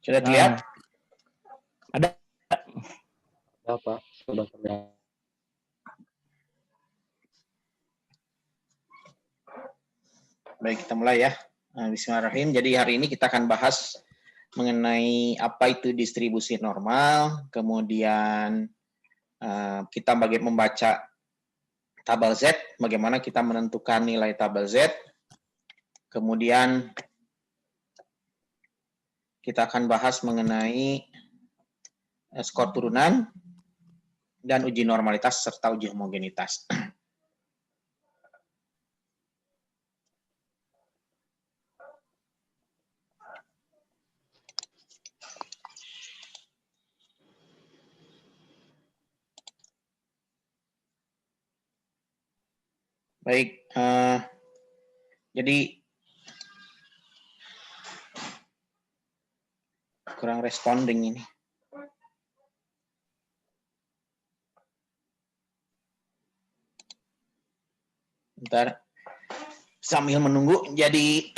Sudah terlihat? Ada. Ya, Pak. Sudah terlihat. Baik, kita mulai ya. Bismillahirrahmanirrahim. Jadi hari ini kita akan bahas mengenai apa itu distribusi normal, kemudian kita membaca tabel Z, bagaimana kita menentukan nilai tabel Z, kemudian kita akan bahas mengenai skor turunan dan uji normalitas serta uji homogenitas. Baik, jadi kurang responding ini. Bentar, sambil menunggu. Jadi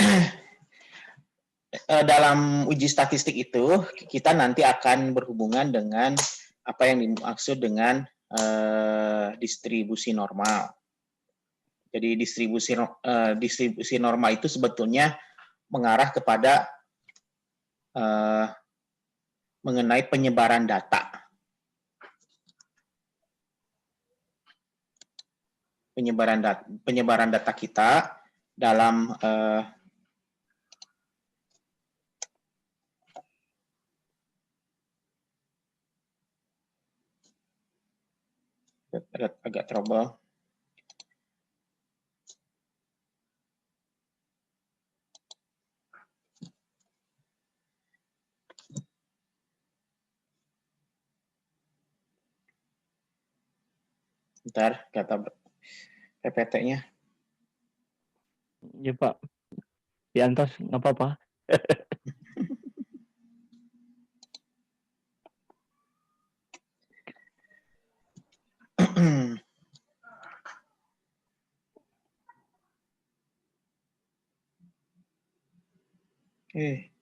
dalam uji statistik itu kita nanti akan berhubungan dengan apa yang dimaksud dengan distribusi normal. Jadi distribusi normal itu sebetulnya mengarah kepada mengenai penyebaran data. Penyebaran data kita dalam agak trouble. Bentar, data PPT-nya. Ya Pak, di atas nggak apa-apa. Oke.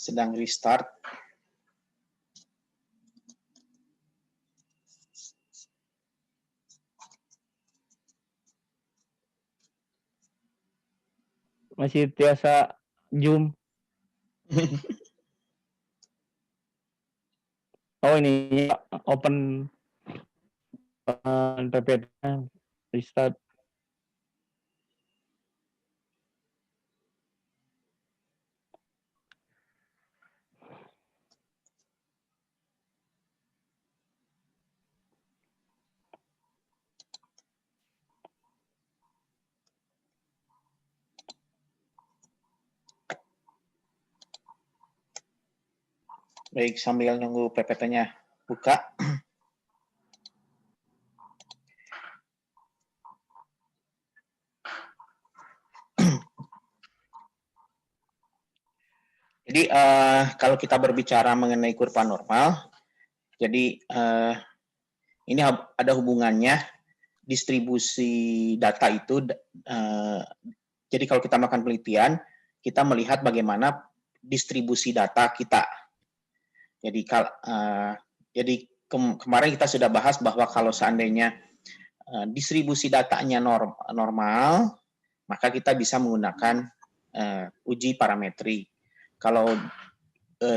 Sedang restart. Masih biasa Zoom. Oh ini open PPT restart. Baik, sambil nunggu PPT-nya buka. Jadi kalau kita berbicara mengenai kurva normal, jadi ini ada hubungannya distribusi data itu. Jadi kalau kita melakukan penelitian, kita melihat bagaimana distribusi data kita. Jadi kemarin kita sudah bahas bahwa kalau seandainya distribusi datanya normal, maka kita bisa menggunakan uji parametri. Kalau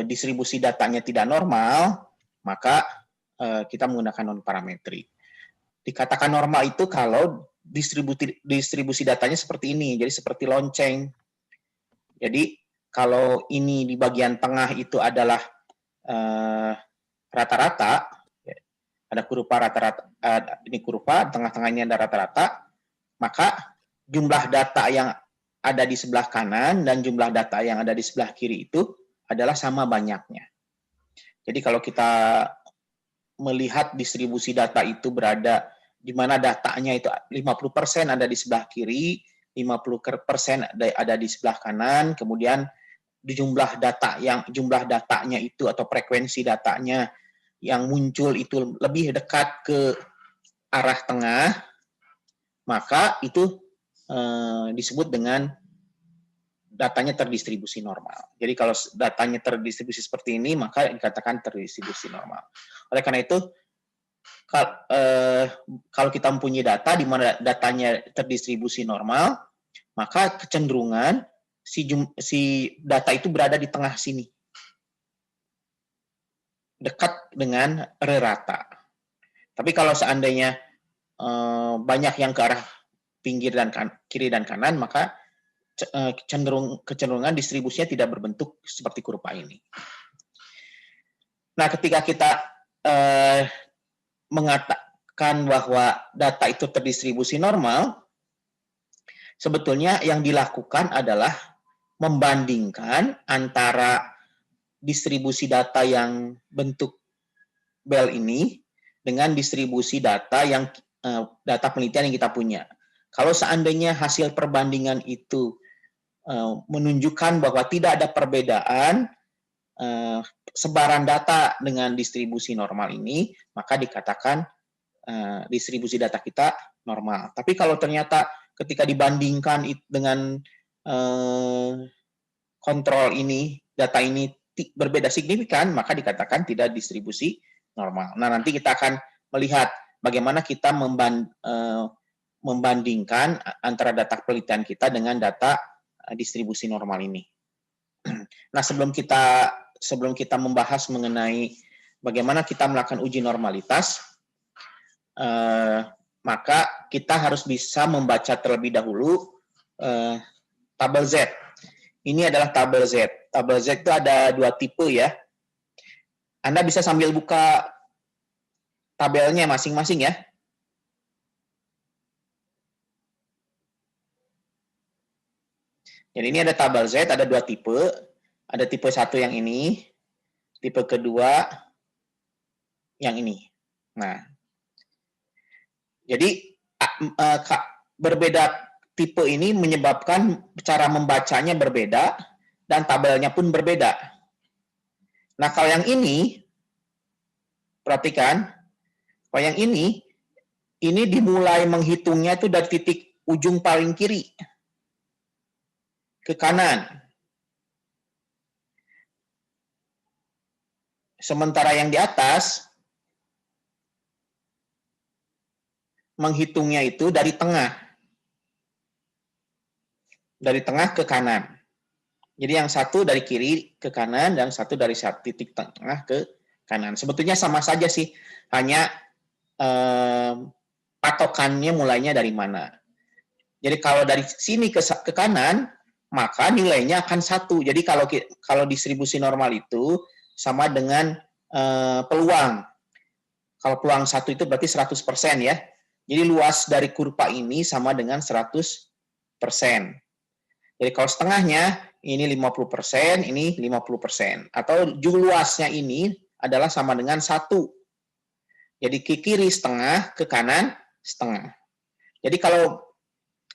distribusi datanya tidak normal, maka kita menggunakan non-parametri. Dikatakan normal itu kalau distribusi datanya seperti ini, jadi seperti lonceng. Jadi kalau ini di bagian tengah itu adalah rata-rata, Ada kurva rata-rata, ini kurva, tengah-tengahnya ada rata-rata, maka jumlah data yang ada di sebelah kanan dan jumlah data yang ada di sebelah kiri itu adalah sama banyaknya. Jadi kalau kita melihat distribusi data itu berada di mana datanya itu 50% ada di sebelah kiri, 50% ada di sebelah kanan, kemudian jumlah datanya itu atau frekuensi datanya yang muncul itu lebih dekat ke arah tengah, maka itu disebut dengan datanya terdistribusi normal. Jadi kalau datanya terdistribusi seperti ini, maka dikatakan terdistribusi normal. Oleh karena itu, kalau kita mempunyai data di mana datanya terdistribusi normal, maka kecenderungan si data itu berada di tengah sini, dekat dengan rata. Tapi kalau seandainya banyak yang ke arah pinggir dan kiri dan kanan, maka kecenderungan distribusinya tidak berbentuk seperti kurva ini. Nah, ketika kita mengatakan bahwa data itu terdistribusi normal, sebetulnya yang dilakukan adalah membandingkan antara distribusi data yang bentuk bel ini dengan distribusi data yang data penelitian yang kita punya. Kalau seandainya hasil perbandingan itu menunjukkan bahwa tidak ada perbedaan sebaran data dengan distribusi normal ini, maka dikatakan distribusi data kita normal. Tapi kalau ternyata ketika dibandingkan dengan kontrol ini, data ini berbeda signifikan, maka dikatakan tidak distribusi normal. Nah, nanti kita akan melihat bagaimana kita membandingkan antara data penelitian kita dengan data distribusi normal ini. Nah, sebelum kita membahas mengenai bagaimana kita melakukan uji normalitas, maka kita harus bisa membaca terlebih dahulu tabel Z. Ini adalah tabel Z. Tabel Z itu ada 2 tipe ya. Anda bisa sambil buka tabelnya masing-masing ya. Jadi ini ada tabel Z, ada 2 tipe. Ada tipe 1 yang ini, tipe kedua yang ini. Nah, jadi berbeda tipe ini menyebabkan cara membacanya berbeda dan tabelnya pun berbeda. Nah, kalau yang ini, perhatikan, kalau yang ini dimulai menghitungnya itu dari titik ujung paling kiri ke kanan. Sementara yang di atas menghitungnya itu dari tengah. Dari tengah ke kanan. Jadi yang satu dari kiri ke kanan dan satu dari titik tengah ke kanan. Sebetulnya sama saja sih, hanya patokannya mulainya dari mana. Jadi kalau dari sini ke kanan, maka nilainya akan 1. Jadi kalau distribusi normal itu sama dengan peluang. Kalau peluang 1 itu berarti 100% ya. Jadi luas dari kurva ini sama dengan 100%. Jadi kalau setengahnya, ini 50%, ini 50%. Atau luasnya ini adalah sama dengan 1. Jadi ke kiri setengah, ke kanan setengah. Jadi kalau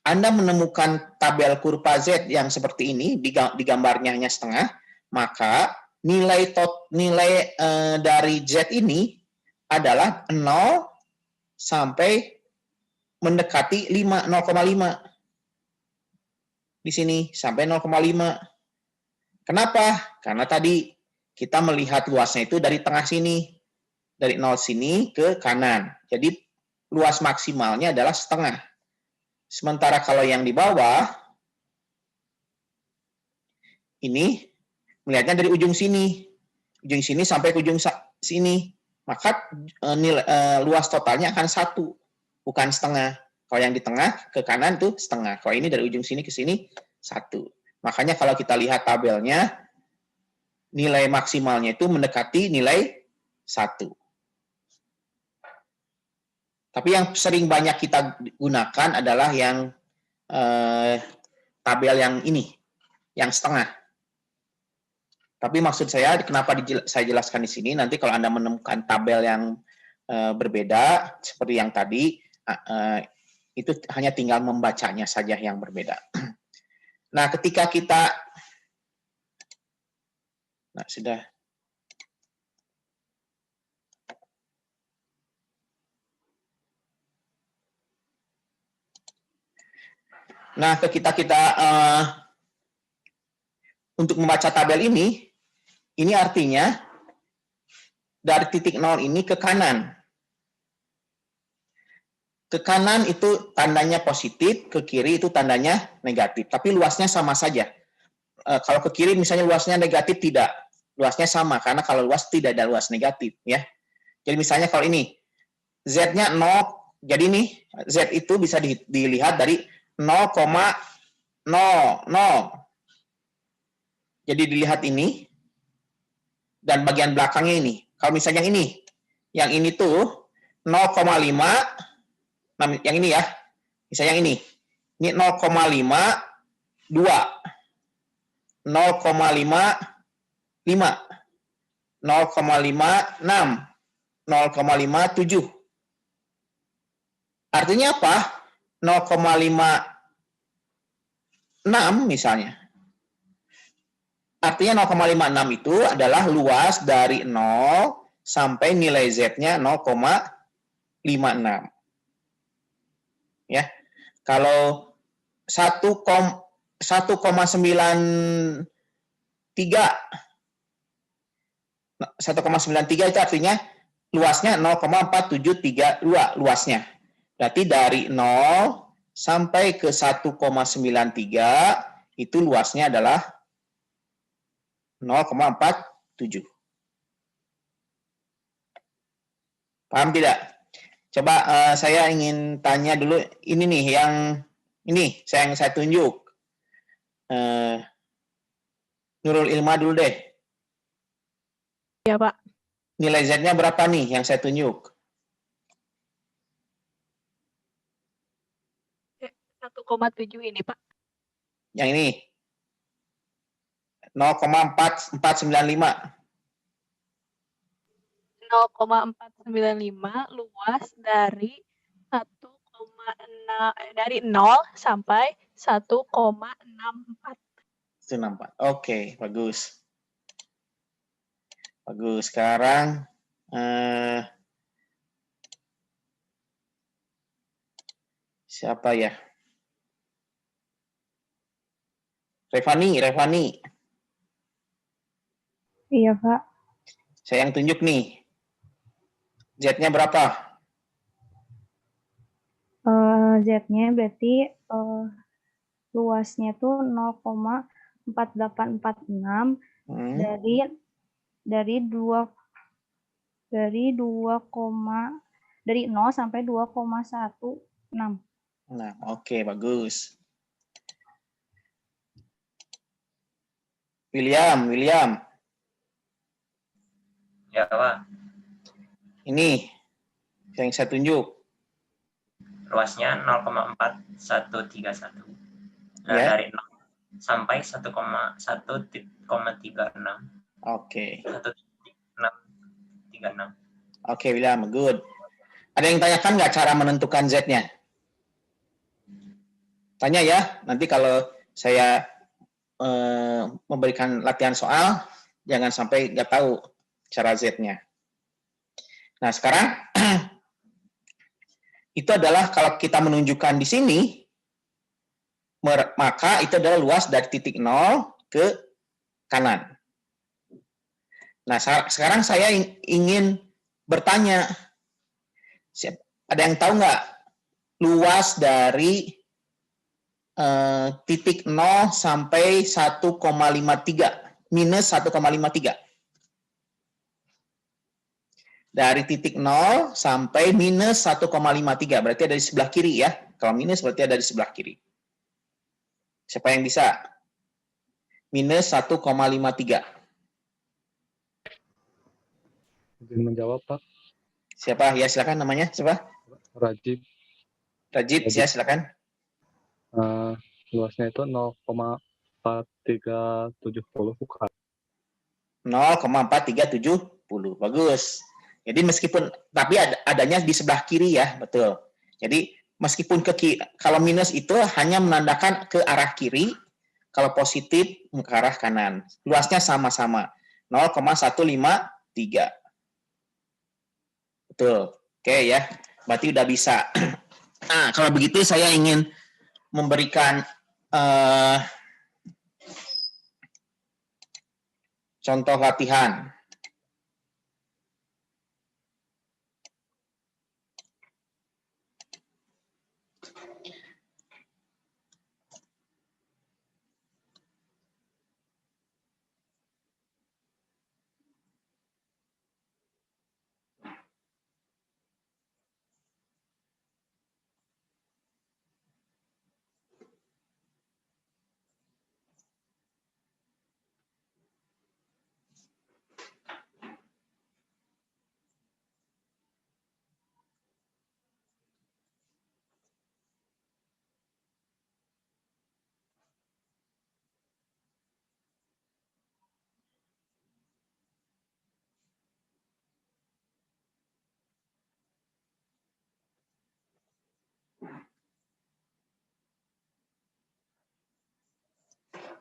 Anda menemukan tabel kurva Z yang seperti ini, di gambarnya hanya setengah, maka nilai dari Z ini adalah 0 sampai mendekati 0,5. Di sini sampai 0,5. Kenapa? Karena tadi kita melihat luasnya itu dari tengah sini. Dari 0 sini ke kanan. Jadi luas maksimalnya adalah setengah. Sementara kalau yang di bawah, ini melihatnya dari ujung sini. Ujung sini sampai ke ujung sini. Maka luas totalnya akan 1, bukan setengah. Kalau yang di tengah ke kanan itu setengah. Kalau ini dari ujung sini ke sini 1. Makanya kalau kita lihat tabelnya, nilai maksimalnya itu mendekati nilai 1. Tapi yang sering banyak kita gunakan adalah yang tabel yang ini, yang setengah. Tapi maksud saya, kenapa saya jelaskan di sini, nanti kalau Anda menemukan tabel yang berbeda, seperti yang tadi, itu hanya tinggal membacanya saja yang berbeda. Nah, ketika kita, sudah. Nah, ketika kita untuk membaca tabel ini artinya dari titik 0 ini ke kanan. Ke kanan itu tandanya positif, ke kiri itu tandanya negatif. Tapi luasnya sama saja. Kalau ke kiri misalnya luasnya negatif, tidak. Luasnya sama, karena kalau luas tidak ada luas negatif. Ya. Jadi misalnya kalau ini, Z-nya 0, jadi nih, Z itu bisa dilihat dari 0,00. Jadi dilihat ini, dan bagian belakangnya ini. Kalau misalnya yang ini tuh 0,5, nah yang ini ya, misalnya yang ini 0,5, 2, 0,5, 5, 0,5, 6, 0,5, 7. Artinya apa? 0,56 misalnya. Artinya 0,56 itu adalah luas dari 0 sampai nilai Z-nya 0,56. Ya. Kalau 1,93 itu artinya luasnya 0,4732 luasnya. Berarti dari 0 sampai ke 1,93 itu luasnya adalah 0,47. Paham tidak? Coba saya ingin tanya dulu, ini nih yang saya tunjuk. Nurul Ilma dulu deh. Ya, Pak. Nilai Z-nya berapa nih yang saya tunjuk? 1,7 ini, Pak. Yang ini. 0,4495. 0,495 luas dari 1,6 dari 0 sampai 1,64. 1,64. Oke, bagus. Bagus. Sekarang siapa ya? Revani. Iya, Pak. Saya yang tunjuk nih. Z-nya berapa? Z-nya berarti luasnya tuh 0,4846 dari 0 sampai 2,16. Nah, oke, bagus. William. Ya, Pak. Ini yang saya tunjuk. Luasnya 0,4131. Nah, Ya. dari 0 sampai 1,36. Oke. 1,636. Oke, William, good. Ada yang tanyakan nggak cara menentukan Z-nya? Tanya ya, nanti kalau saya memberikan latihan soal, jangan sampai nggak tahu cara Z-nya. Nah, sekarang itu adalah kalau kita menunjukkan di sini, maka itu adalah luas dari titik 0 ke kanan. Nah, sekarang saya ingin bertanya, ada yang tahu nggak luas dari titik 0 sampai 1,53 minus 1,53? Dari titik 0 sampai minus 1,53 berarti ada di sebelah kiri ya. Kalau minus berarti ada di sebelah kiri. Siapa yang bisa? Minus 1,53. Izin menjawab, Pak. Siapa? Ya, silakan namanya. Siapa? Rajib. Rajib, ya silakan. Luasnya itu 0,4370 bukan. 0,4370. Bagus. Jadi meskipun tapi adanya di sebelah kiri ya, betul. Jadi meskipun kalau minus itu hanya menandakan ke arah kiri, kalau positif ke arah kanan. Luasnya sama-sama 0,153. Betul. Oke ya. Berarti udah bisa. Nah, kalau begitu saya ingin memberikan contoh latihan.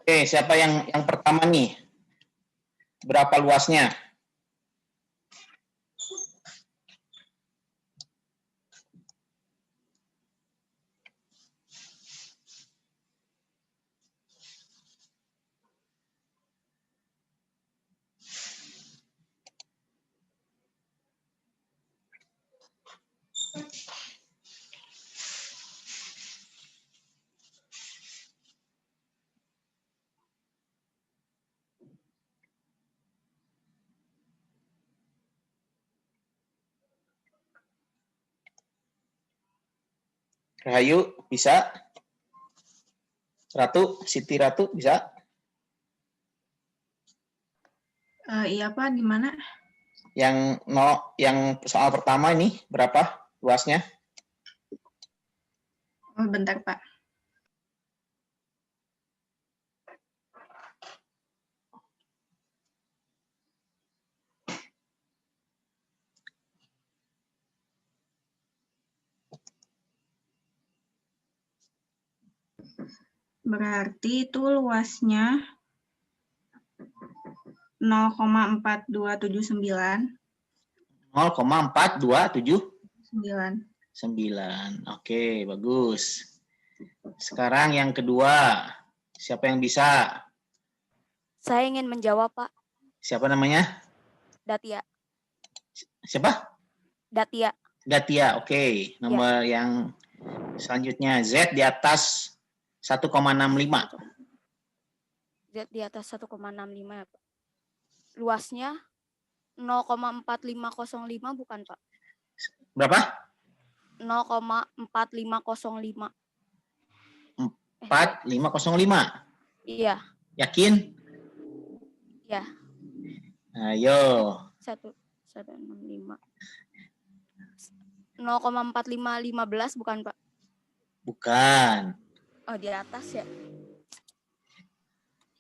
Oke, siapa yang pertama nih? Berapa luasnya? Rahayu, bisa? Ratu, Siti Ratu, bisa? Iya Pak, di mana? Yang soal pertama ini berapa luasnya? Oh, bentar Pak. Berarti itu luasnya 0,4279. 0,4279. Oke, bagus. Sekarang yang kedua. Siapa yang bisa? Saya ingin menjawab, Pak. Siapa namanya? Datia. Siapa? Datia. Datia, oke. Nomor yang selanjutnya. Z di atas 1,65. Z di atas 1,65 ya, Pak. Luasnya 0,4505 bukan, Pak? Berapa? 0,4505. 4505. Iya. Yakin? Iya. Ayo. 165. 0,4515 bukan, Pak? Bukan. Oh, di atas ya.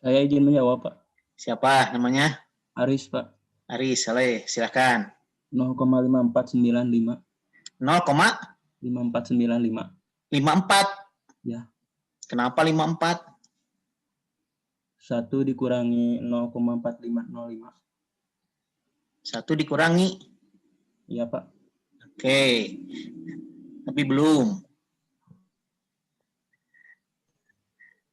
Saya izin menjawab, Pak. Siapa namanya? Aris, Pak. Aris, silakan. 0,5495. 0,5495. 54. Ya. Kenapa 54? 1 dikurangi 0,4505. 1 dikurangi. Iya, Pak. Oke. Tapi belum.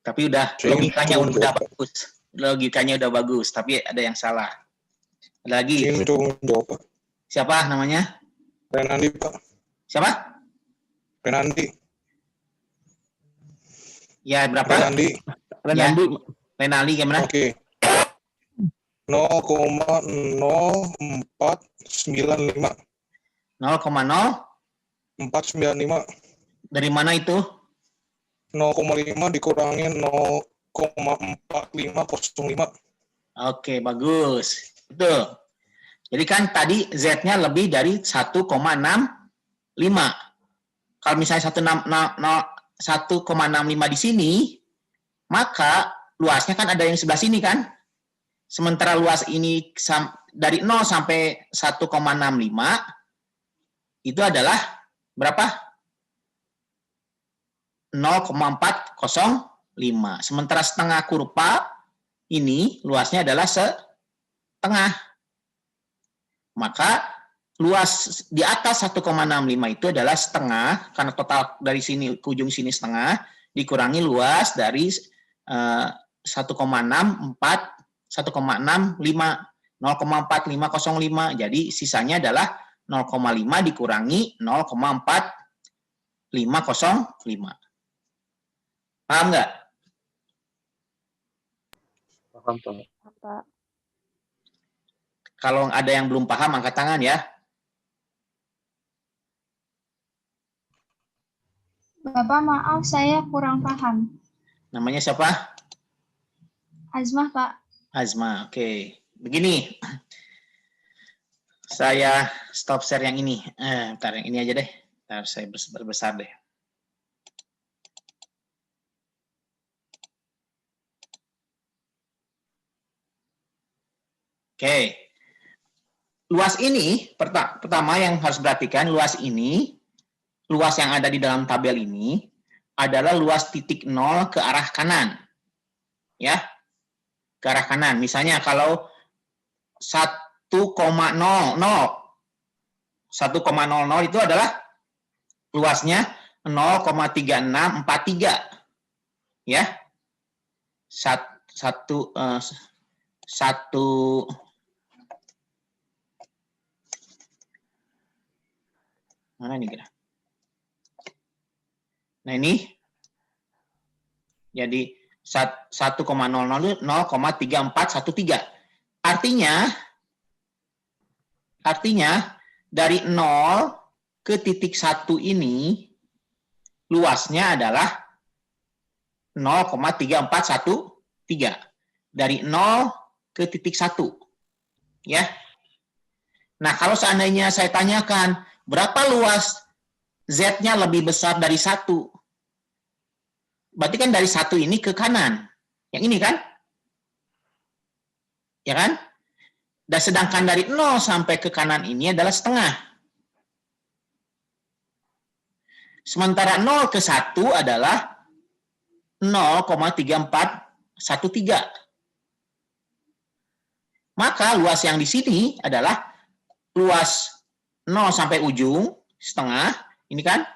Tapi logikanya udah bagus. Logikanya udah bagus, tapi ada yang salah. Ada lagi? Siapa namanya? Renandi, Pak. Siapa? Renandi. Ya, berapa? Renandi. Renandi gimana? Oke. 0,0495. 0,0495. Dari mana itu? 0,5 dikurangi 0,4505. Oke, bagus. Betul. Jadi kan tadi Z-nya lebih dari 1,6 Kalau misalnya 1,65 di sini, maka luasnya kan ada yang sebelah sini kan? Sementara luas ini dari 0 sampai 1,65 itu adalah berapa? 0,405. Sementara setengah kurva ini luasnya adalah setengah. Maka luas di atas 1,65 itu adalah setengah, karena total dari sini ke ujung sini setengah, dikurangi luas dari 0,4505. Jadi sisanya adalah 0,5 dikurangi 0,4505. Paham nggak? Paham, Pak. Pak. Kalau ada yang belum paham, angkat tangan ya. Bapak, maaf saya kurang paham. Namanya siapa? Azmah, Pak. Azma, oke. Begini, saya stop share yang ini. Bentar, yang ini aja deh. Bentar, saya berbesar deh. Oke. Luas ini, pertama yang harus perhatikan, luas ini, luas yang ada di dalam tabel ini, adalah luas titik 0 ke arah kanan. Ya, ke arah kanan. Misalnya kalau 1,00 itu adalah luasnya 0,3643. Ya. Mana nih kira? Nah ini jadi 1,00 0,3413. Artinya dari 0 ke titik 1 ini luasnya adalah 0,3413. Dari 0 ke titik 1. Ya. Nah, kalau seandainya saya tanyakan berapa luas Z-nya lebih besar dari 1? Berarti kan dari 1 ini ke kanan. Yang ini kan? Ya kan? Dan sedangkan dari 0 sampai ke kanan ini adalah setengah. Sementara 0 ke 1 adalah 0,3413. Maka luas yang di sini adalah luas 0 sampai ujung, setengah, ini kan,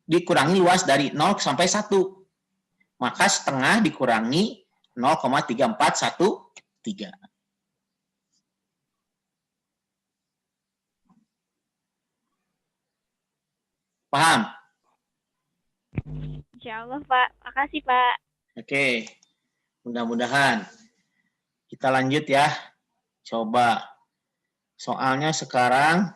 dikurangi luas dari 0 sampai 1. Maka setengah dikurangi 0,3413. Paham? Insya Allah, Pak. Makasih, Pak. Oke. Mudah-mudahan. Kita lanjut ya. Coba. Soalnya sekarang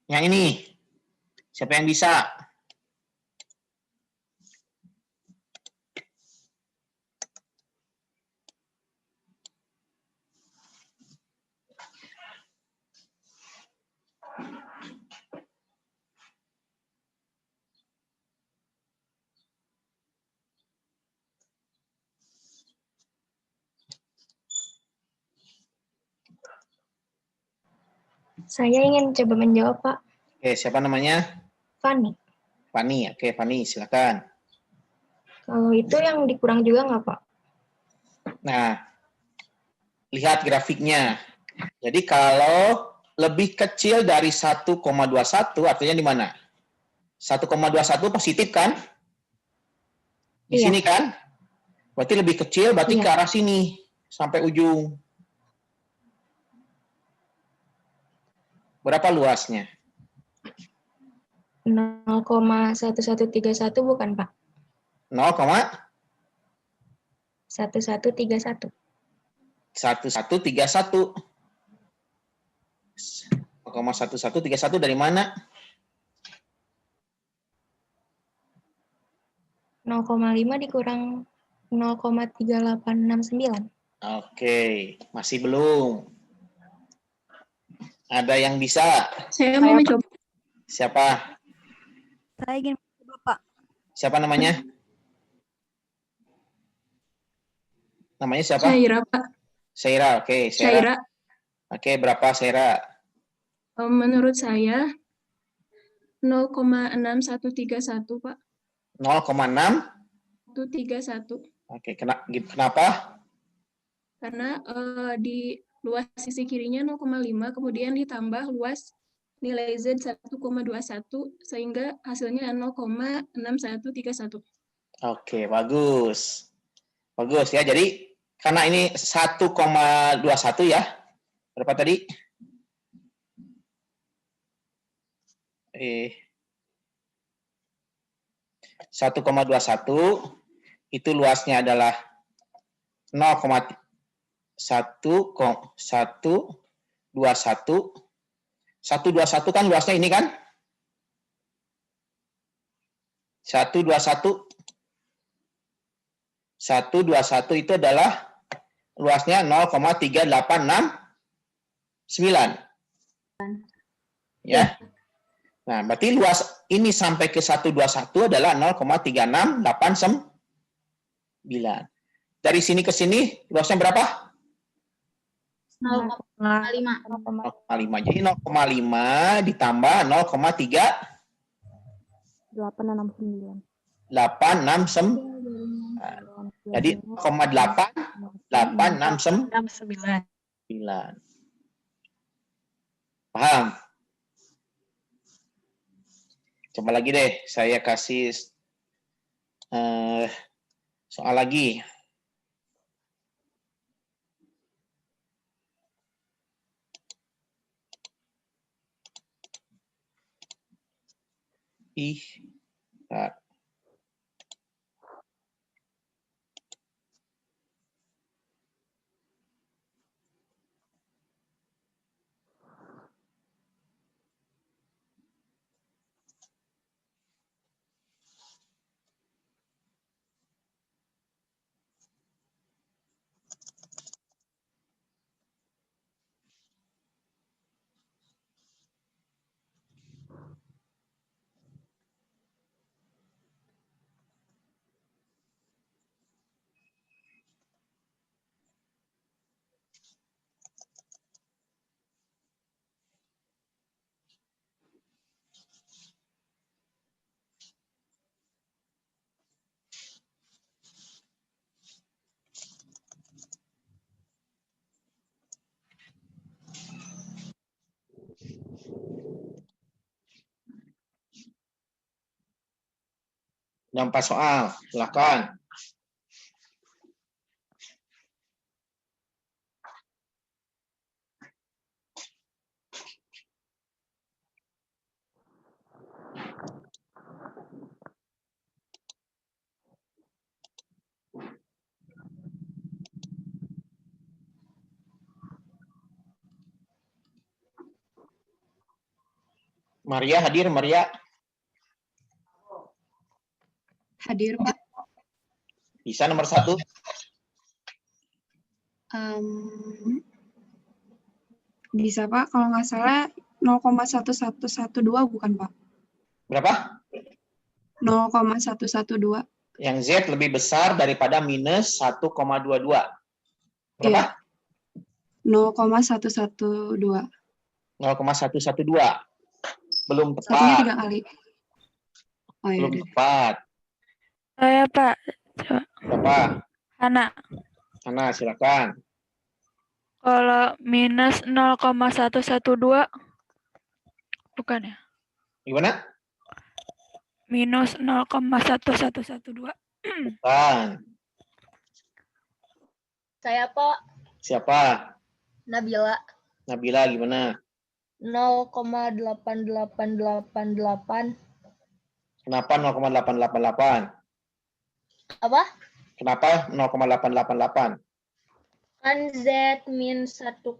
yang ini. Siapa yang bisa? Saya ingin coba menjawab, Pak. Oke, siapa namanya? Fani. Fani. Oke, Fani, silakan. Kalau itu yang dikurang juga nggak, Pak? Nah, lihat grafiknya. Jadi kalau lebih kecil dari 1,21 artinya di mana? 1,21 positif kan? Di Iya. sini kan? Berarti lebih kecil, berarti Iya. ke arah sini sampai ujung. Berapa luasnya? 0,1131 bukan, Pak? 0,1131. 1131. 0,1131 dari mana? 0,5 dikurang 0,3869. Oke, masih belum. Ada yang bisa? Saya mau mencoba. Siapa? Saya ingin mencoba, Pak. Siapa namanya? Namanya siapa? Syaira, Pak. Syaira. Oke, Syaira. Oke, berapa Syaira? Menurut saya 0,6131, Pak. 0,6? 131. Oke, kenapa? Karena di luas sisi kirinya 0,5, kemudian ditambah luas nilai Z 1,21, sehingga hasilnya 0,6131. Oke, bagus. Bagus ya. Jadi karena ini 1,21 ya. Berapa tadi? 1,21 itu luasnya adalah 0,121. 121 kan luasnya ini kan? 121 itu adalah luasnya 0,3869. Ya. Nah, berarti luas ini sampai ke 121 adalah 0,3689. Dari sini ke sini luasnya berapa? 0,5. 0,5. Jadi 0,5 ditambah 869. 869. Jadi 0,8869. Paham? Coba lagi deh, saya kasih soal lagi. Bentar. Ada 4 soal, silakan. Maria hadir, Maria. Hadir, Pak. Bisa nomor 1? Bisa, Pak. Kalau nggak salah 0,1112 bukan, Pak? Berapa? 0,112. Yang Z lebih besar daripada minus 1,22. Berapa? 0,112. 0,112. Belum Satunya tepat. 3 kali. Oh, ya. Belum tepat. Saya, Pak. Berapa? Hana. Hana, silakan. Kalau minus 0,112, bukan ya? Gimana? Minus 0,1112. Bukan. Saya, Pak. Siapa? Nabila. Nabila gimana? 0,8888. Kenapa 0,888? Apa? Kenapa 0,888? Kan Z min 1,22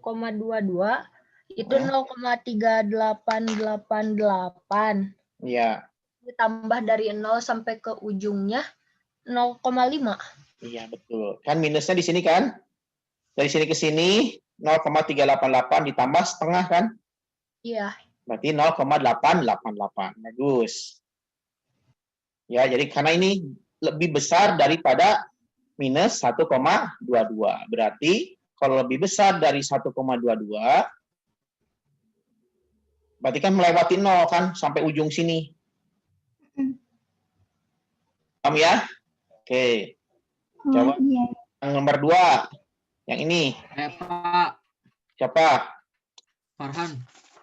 itu 0,3888. Iya. Ditambah dari 0 sampai ke ujungnya 0,5. Iya, betul. Kan minusnya di sini kan? Dari sini ke sini 0,388 ditambah setengah kan? Iya. Berarti 0,888. Bagus. Ya, jadi karena ini lebih besar daripada minus 1,22. Berarti kalau lebih besar dari 1,22, berarti kan melewati 0 kan sampai ujung sini. Paham ya? Oke. Coba Iya. yang nomor 2. Yang ini. Pak. Siapa? Farhan.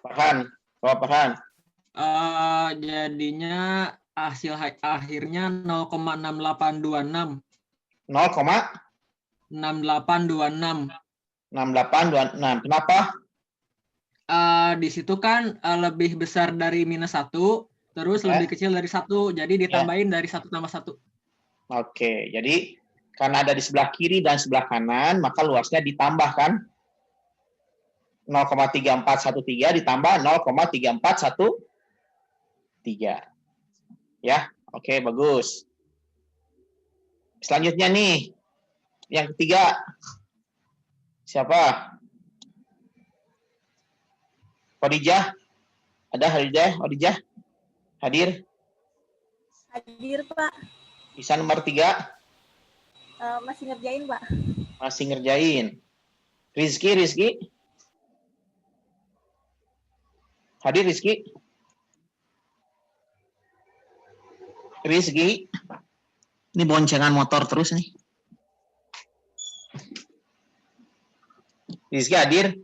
Farhan. Coba Farhan. Jadinya hasil akhirnya 0,6826. 0,6826. Kenapa? Di situ kan lebih besar dari minus 1, terus lebih kecil dari 1, jadi ditambahin dari 1 tambah 1. Oke, jadi karena ada di sebelah kiri dan sebelah kanan, maka luasnya ditambahkan 0,3413 ditambah 0,3413. Ya, oke, bagus. Selanjutnya nih, yang ketiga. Siapa? Khadijah? Ada Khadijah? Hadir? Hadir, Pak. Bisa nomor 3? Masih ngerjain, Pak. Masih ngerjain. Rizky? Hadir Rizky? Ini boncengan motor terus nih. Rizky hadir?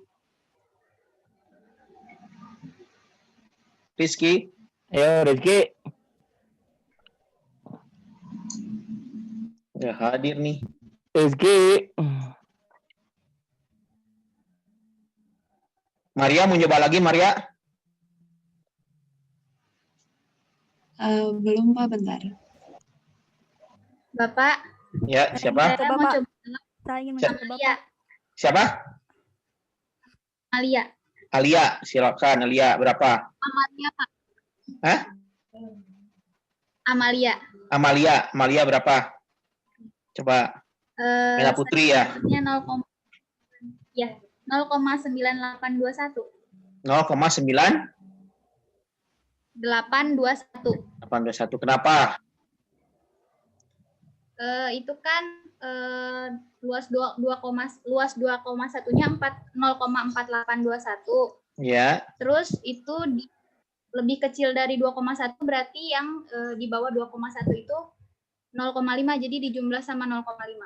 Rizky? Ayo Rizky. Ya hadir nih. Rizky. Maria mau nyoba lagi, Maria? Belum, Pak, bentar. Bapak. Ya, siapa? Saya mau coba. Saya ingin mencoba, Pak. Siapa? Amalia. Alia, silakan Alia, berapa? Amalia, Pak. Hah? Amalia berapa? Coba. Mela Putri ya. 0,9821. 0,9? 821. 821. Kenapa? Itu kan luas 2,1-nya 0,4821. Ya. Terus itu lebih kecil dari 2,1 berarti yang di bawah 2,1 itu 0,5, jadi dijumlah sama 0,5.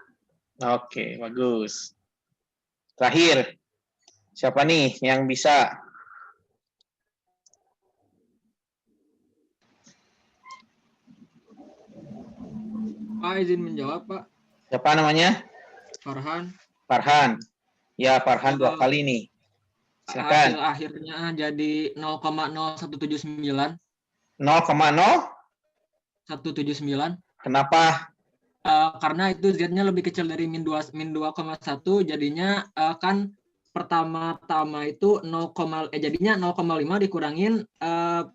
Oke, bagus. Terakhir. Siapa nih yang bisa? Pak, izin menjawab, Pak. Siapa namanya? Farhan. Ya, Farhan 2 kali nih. Silakan. Hasil akhirnya jadi 0,0179. 0,0179. Kenapa? Karena itu Z-nya lebih kecil dari min 2,1, jadinya kan pertama-tama itu jadinya 0,5 dikurangin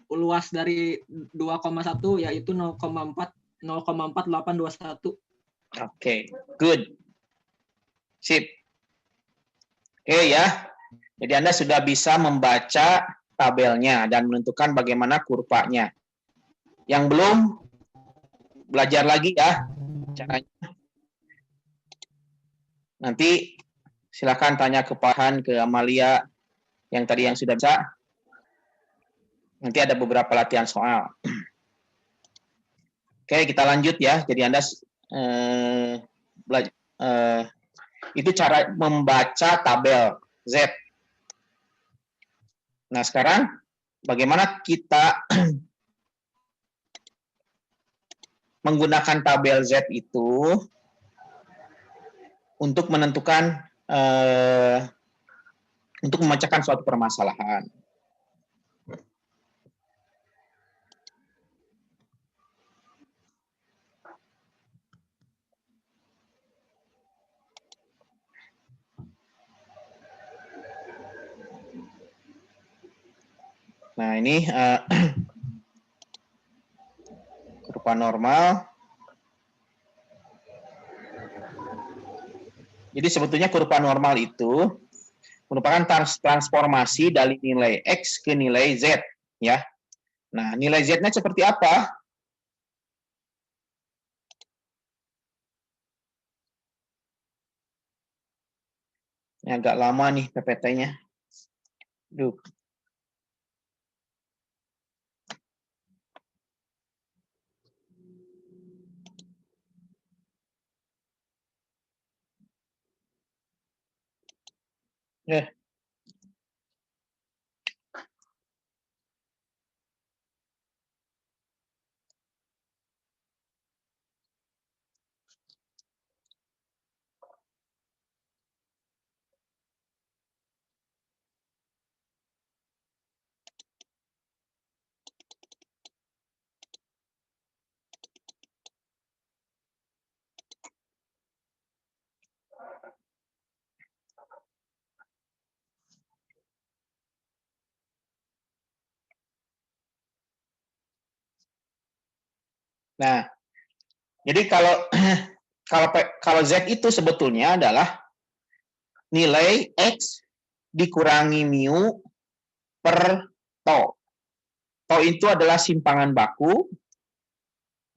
luas dari 2,1 yaitu 0,4821. Oke, good. Sip. Oke ya. Jadi Anda sudah bisa membaca tabelnya dan menentukan bagaimana kurvanya. Yang belum, belajar lagi ya caranya. Nanti silakan tanya ke Farhan, ke Amalia yang tadi yang sudah bisa. Nanti ada beberapa latihan soal. Oke, kita lanjut ya. Jadi Anda itu cara membaca tabel Z. Nah, sekarang bagaimana kita menggunakan tabel Z itu untuk menentukan untuk memecahkan suatu permasalahan. Nah, ini kurva normal. Jadi sebetulnya kurva normal itu merupakan transformasi dari nilai X ke nilai Z. Ya. Nah, nilai Z-nya seperti apa? Ini agak lama nih PPT-nya. Duh. Nah, jadi kalau Z itu sebetulnya adalah nilai X dikurangi mu per tau. Tau itu adalah simpangan baku,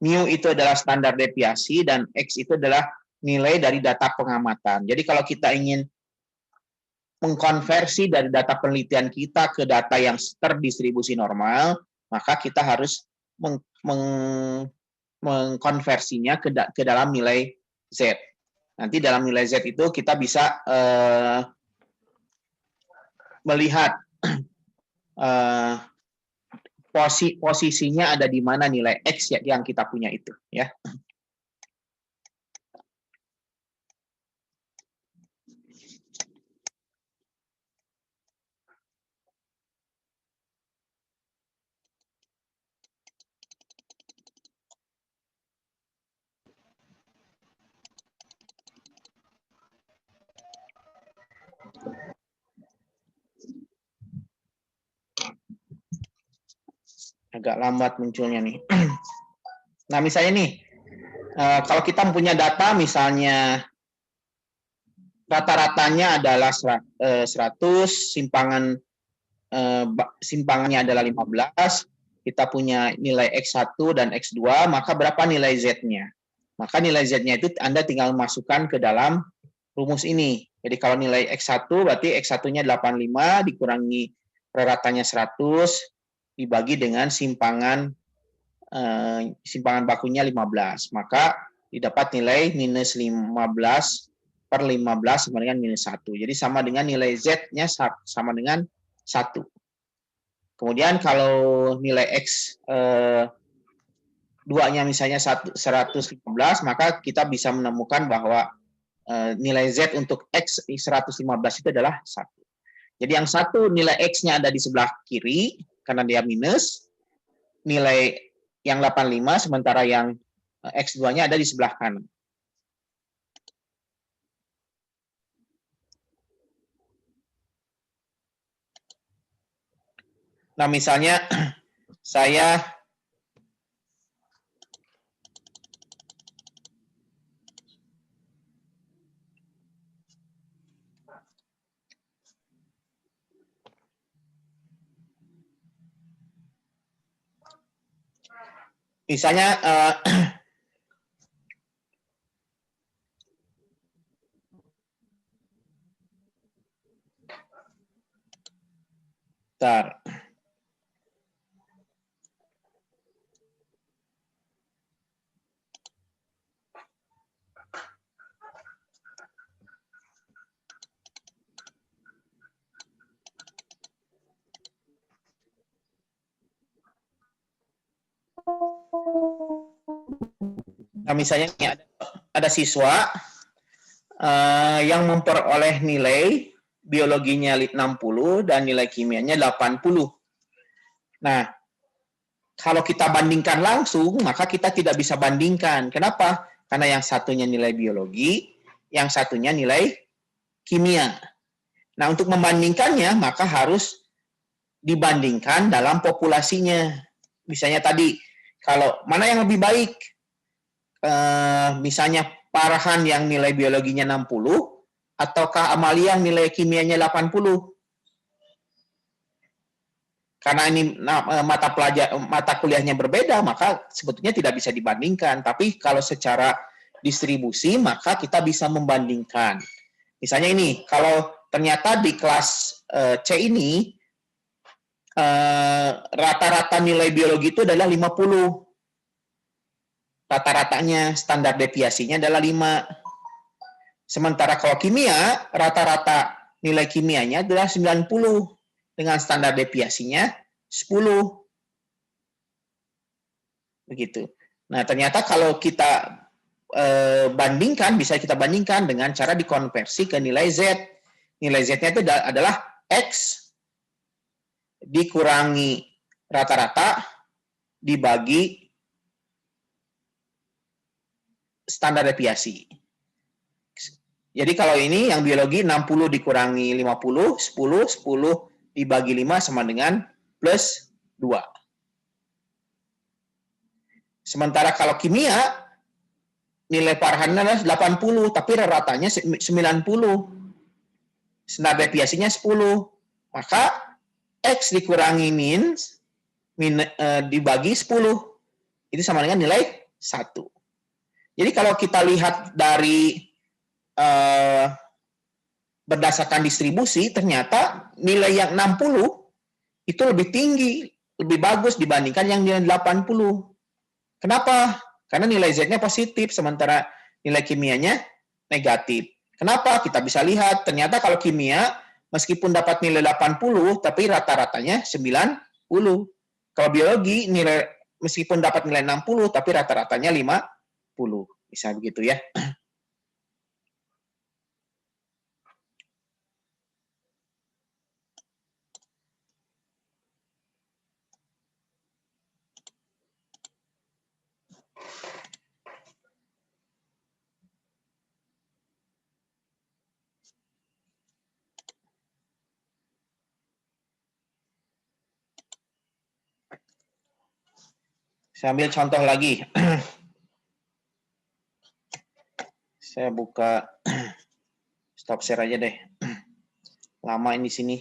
mu itu adalah standar deviasi, dan X itu adalah nilai dari data pengamatan. Jadi kalau kita ingin mengkonversi dari data penelitian kita ke data yang terdistribusi normal, maka kita harus mengkonversinya ke dalam nilai Z. Nanti dalam nilai Z itu kita bisa melihat posisinya ada di mana nilai X yang kita punya itu, ya. Agak lambat munculnya nih. Nah, misalnya nih, kalau kita punya data, misalnya rata-ratanya adalah 100, simpangannya adalah 15, kita punya nilai X1 dan X2, maka berapa nilai Z-nya? Maka nilai Z-nya itu Anda tinggal masukkan ke dalam rumus ini. Jadi kalau nilai X1 berarti X1-nya 85 dikurangi rata-ratanya 100 dibagi dengan simpangan bakunya 15. Maka didapat nilai minus 15 per 15 sama dengan minus 1. Jadi sama dengan nilai Z-nya sama dengan 1. Kemudian kalau nilai X 2-nya misalnya 115, maka kita bisa menemukan bahwa nilai Z untuk X 115 itu adalah 1. Jadi yang satu nilai X-nya ada di sebelah kiri, karena dia minus, nilai yang 85, sementara yang X2-nya ada di sebelah kanan. Nah, misalnya saya bentar. Nah, misalnya ada siswa yang memperoleh nilai biologinya 60 dan nilai kimianya 80. Nah, kalau kita bandingkan langsung, maka kita tidak bisa bandingkan. Kenapa? Karena yang satunya nilai biologi, yang satunya nilai kimia. Nah, untuk membandingkannya, maka harus dibandingkan dalam populasinya. Misalnya tadi, kalau mana yang lebih baik? Misalnya Farhan yang nilai biologinya 60 ataukah Amalia yang nilai kimianya 80? Karena ini mata kuliahnya berbeda, maka sebetulnya tidak bisa dibandingkan. Tapi kalau secara distribusi, maka kita bisa membandingkan. Misalnya ini, kalau ternyata di kelas C ini, rata-rata nilai biologi itu adalah 50. Rata-ratanya, standar deviasinya adalah 5. Sementara kalau kimia, rata-rata nilai kimianya adalah 90. Dengan standar deviasinya 10. Begitu. Nah, ternyata kalau kita bandingkan, bisa kita bandingkan dengan cara dikonversi ke nilai Z. Nilai Z-nya itu adalah X dikurangi rata-rata dibagi standar deviasi. Jadi kalau ini yang biologi 60 dikurangi 50, 10 dibagi 5 sama dengan plus 2. Sementara kalau kimia, nilai parahannya adalah 80, tapi rata-ratanya 90. Standar deviasinya 10. Maka X dikurangi dibagi 10. Itu sama dengan nilai 1. Jadi kalau kita lihat dari berdasarkan distribusi, ternyata nilai yang 60 itu lebih tinggi, lebih bagus dibandingkan yang nilai 80. Kenapa? Karena nilai Z-nya positif, sementara nilai kimianya negatif. Kenapa? Kita bisa lihat, ternyata kalau kimia, meskipun dapat nilai 80, tapi rata-ratanya 90. Kalau biologi, meskipun dapat nilai 60, tapi rata-ratanya 50. Bisa begitu ya. Saya ambil contoh lagi. Saya buka stop share aja deh. Lama ini di sini.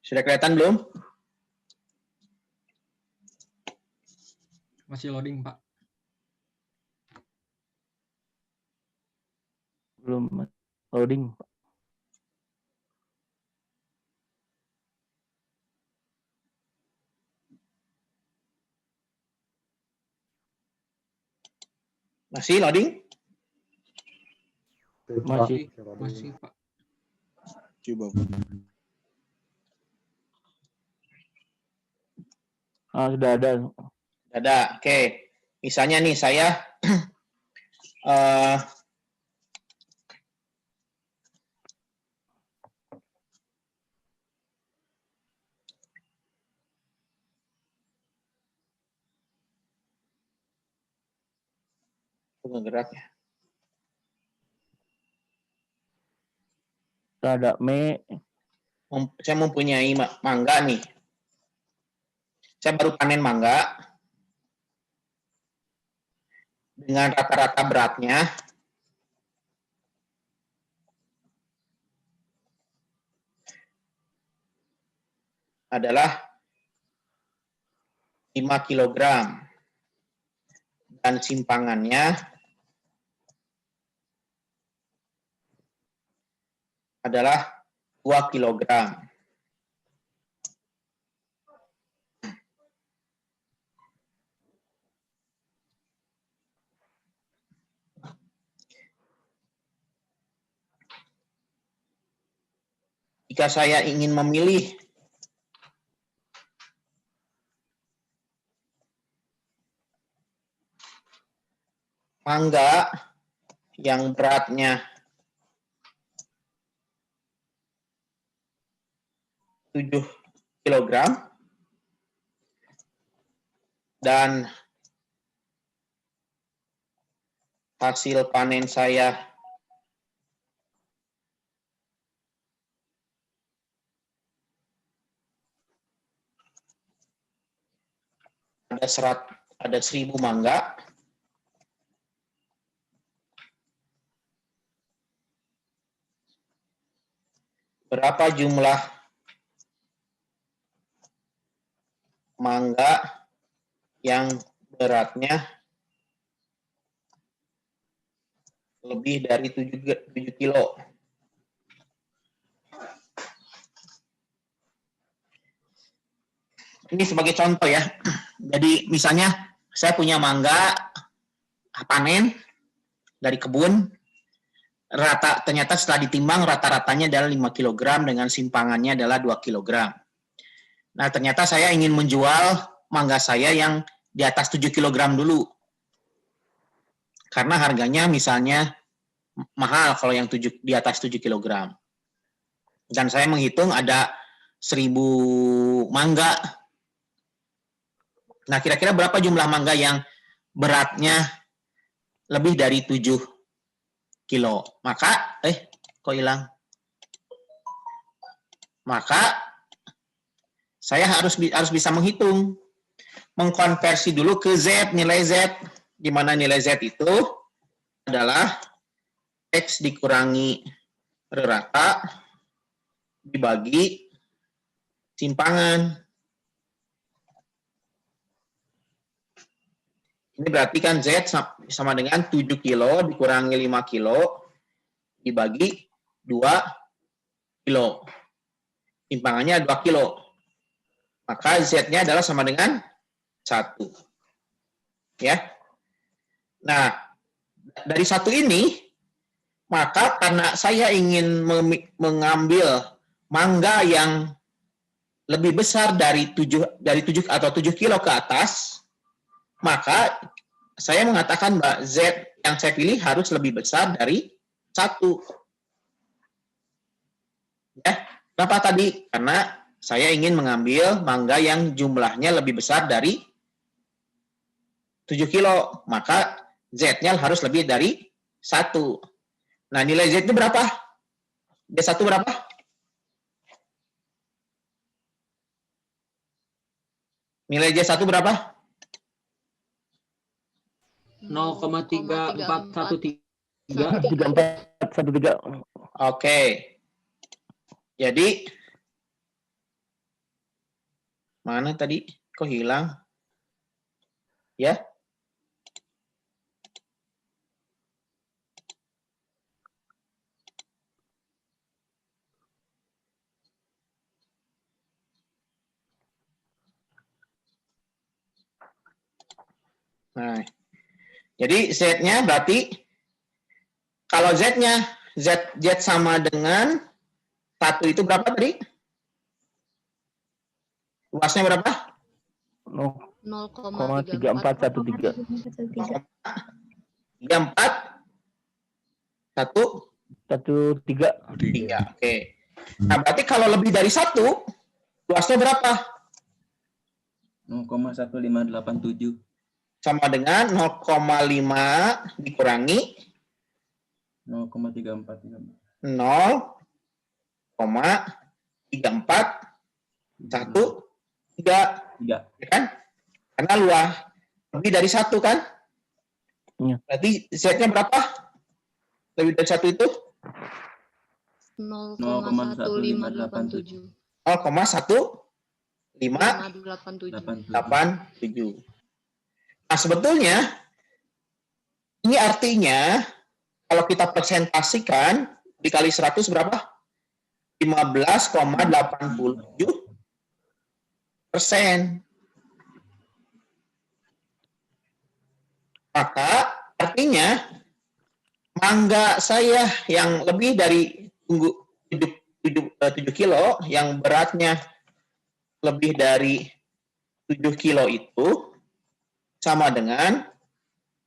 Sudah kelihatan belum? Masih loading, Pak. Belum loading, Pak. Masih loading? Masih, Pak. Coba. Sudah ada. Ada. Oke. Misalnya nih saya gerak ya. Ada Saya mempunyai mangga nih. Saya baru panen mangga dengan rata-rata beratnya adalah 5 kg dan simpangannya adalah 2 kg. Jika saya ingin memilih mangga yang beratnya 7 kg dan hasil panen saya ada 1000 mangga. Berapa jumlah mangga yang beratnya lebih dari 7 kilo? Ini sebagai contoh ya. Jadi misalnya saya punya mangga panen dari kebun, ternyata setelah ditimbang rata-ratanya adalah 5 kg dengan simpangannya adalah 2 kg. Nah, ternyata saya ingin menjual mangga saya yang di atas 7 kg dulu. Karena harganya misalnya mahal kalau yang di atas 7 kg. Dan saya menghitung ada 1000 mangga. Nah, kira-kira berapa jumlah mangga yang beratnya lebih dari 7 kilo? Maka, kok hilang? Maka, saya harus bisa menghitung. Mengkonversi dulu ke Z, nilai Z. Di mana nilai Z itu adalah X dikurangi rata dibagi simpangan. Ini berarti kan Z sama dengan 7 kilo dikurangi 5 kilo dibagi 2 kilo. Simpangannya 2 kilo. Maka Z-nya adalah sama dengan 1. Ya. Nah, dari 1 ini, maka karena saya ingin mengambil mangga yang lebih besar dari 7 atau 7 kilo ke atas, maka saya mengatakan bahwa Z yang saya pilih harus lebih besar dari 1. Ya, kenapa tadi? Karena saya ingin mengambil mangga yang jumlahnya lebih besar dari 7 kilo. Maka Z-nya harus lebih dari 1. Nah, nilai Z itu berapa? D1 berapa? Nilai Z1 berapa? 0,3413. 3413. Oke. Jadi mana tadi? Kok hilang? Ya. Nah, jadi Z-nya berarti kalau Z-nya Z sama dengan 1 itu berapa tadi? Luasnya berapa? 0,3413. 3. Oke. Nah, berarti kalau lebih dari 1, luasnya berapa? 0,1587. Sama dengan 0,5 dikurangi 0,3413. 0,3413, ya kan? Karena luas lebih dari 1 kan? Iya. Berarti Z-nya berapa? Lebih dari 1 itu? 0,1587. 0,1587. 587. Nah, sebetulnya ini artinya kalau kita presentasikan dikali 100 berapa? 15,87%. Maka artinya mangga saya yang lebih dari 7 kilo, yang beratnya lebih dari 7 kilo itu sama dengan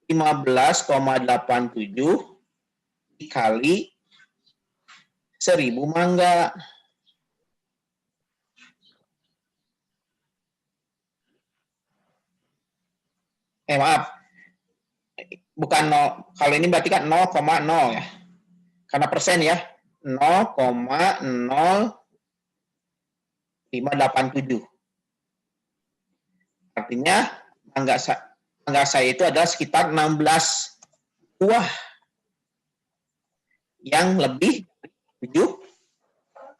15,87 dikali 1000 mangga. Maaf. Bukan 0, kalau ini berarti kan 0,0 ya. Karena persen ya. 0,0587. Artinya mangga saya itu adalah sekitar 16 buah yang lebih 7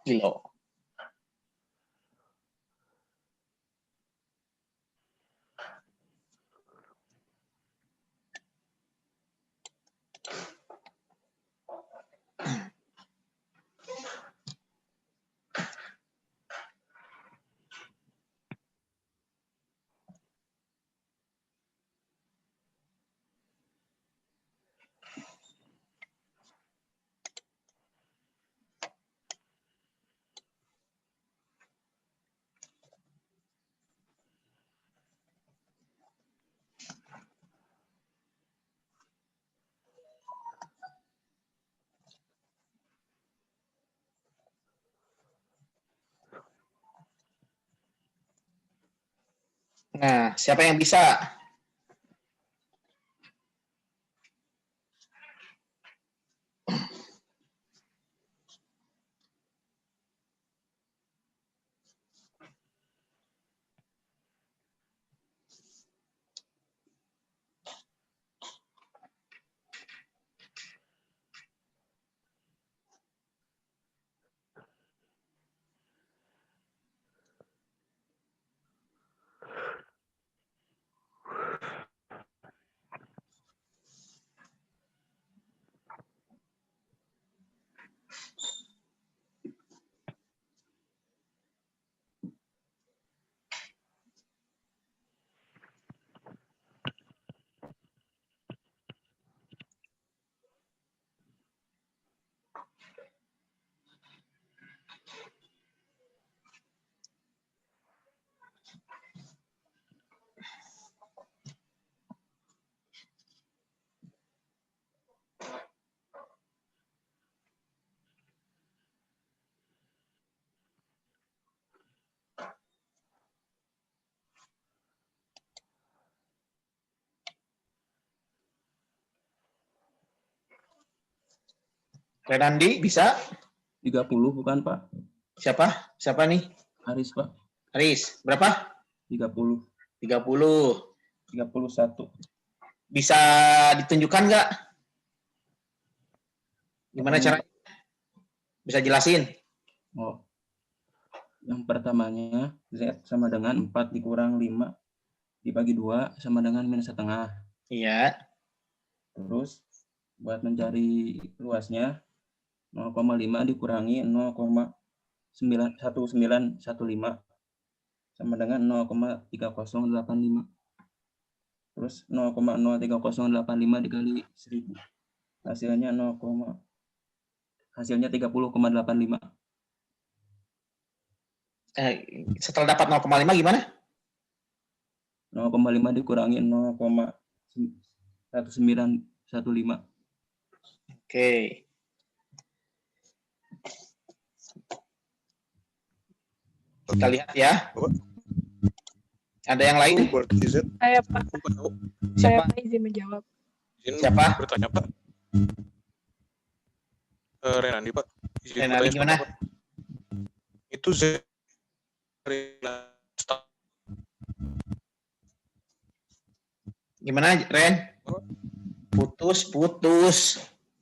kilo. Nah, siapa yang bisa? Renandi bisa? 30 bukan, Pak? Siapa? Siapa nih? Aris, Pak. Aris, berapa? 30. 30. 31. Bisa ditunjukkan nggak? Gimana caranya? Bisa jelasin? Oh. Yang pertamanya, Z sama dengan 4 dikurang 5 dibagi 2 sama dengan minus setengah. Iya. Terus, buat mencari luasnya, 0,5 dikurangi 0,1915 sama dengan 0,3085. Terus 0,03085 dikali 1000. Hasilnya 30,85. Setelah dapat 0,5 gimana? 0,5 dikurangi 0,1915. Oke. Kita lihat ya. Ada yang lain? Saya, Pak. Siapa? Saya izin menjawab. Siapa? Bertanya, Pak. Renandi, Pak. Izin Renandi gimana? Pak. Itu Z. Gimana, Ren? Putus.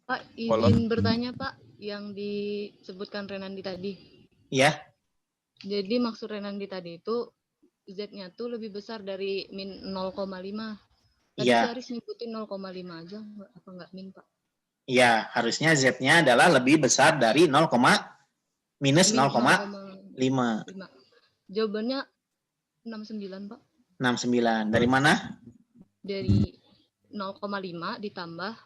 Pak, izin bertanya, Pak, yang disebutkan Renandi tadi. Iya. Jadi maksud Renandi tadi itu Z-nya tuh lebih besar dari min 0,5. Tadi Iya. Haris nyebutin 0,5 aja, apa enggak min, Pak? Iya, harusnya Z-nya adalah lebih besar dari minus Min 0,5. 5. Jawabannya 69, Pak. 69. Dari mana? Dari 0,5 ditambah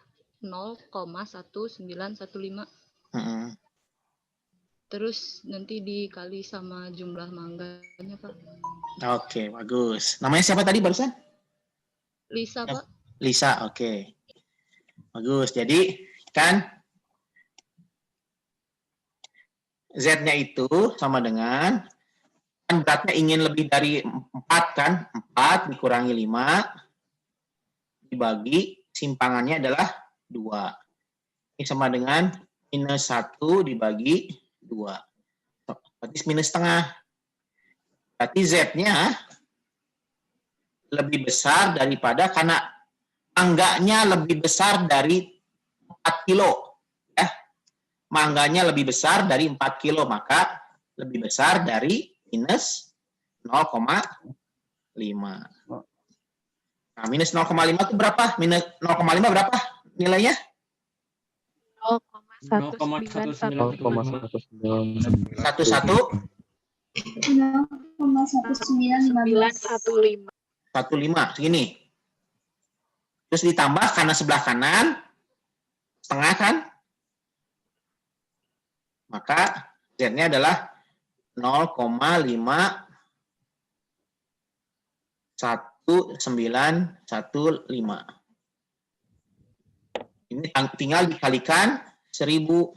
0,1915. Mm-mm. Terus nanti dikali sama jumlah mangganya, Pak. Oke, bagus. Namanya siapa tadi barusan? Lisa, Pak. Lisa, oke. Bagus. Jadi, kan Z-nya itu sama dengan, kan beratnya ingin lebih dari 4 kan? 4 dikurangi 5, dibagi, simpangannya adalah 2. Ini sama dengan minus 1 dibagi 2. Berarti minus setengah. Berarti Z-nya lebih besar daripada, karena mangganya lebih besar dari 4 kilo. Ya. Mangganya lebih besar dari 4 kilo, maka lebih besar dari minus 0,5. Nah, minus 0,5 itu berapa? Minus 0,5 berapa nilainya? 1,1915. Segini. Terus ditambah karena sebelah kanan setengah kan? Maka Z-nya adalah 0,51915. Ini tinggal dikalikan 1000.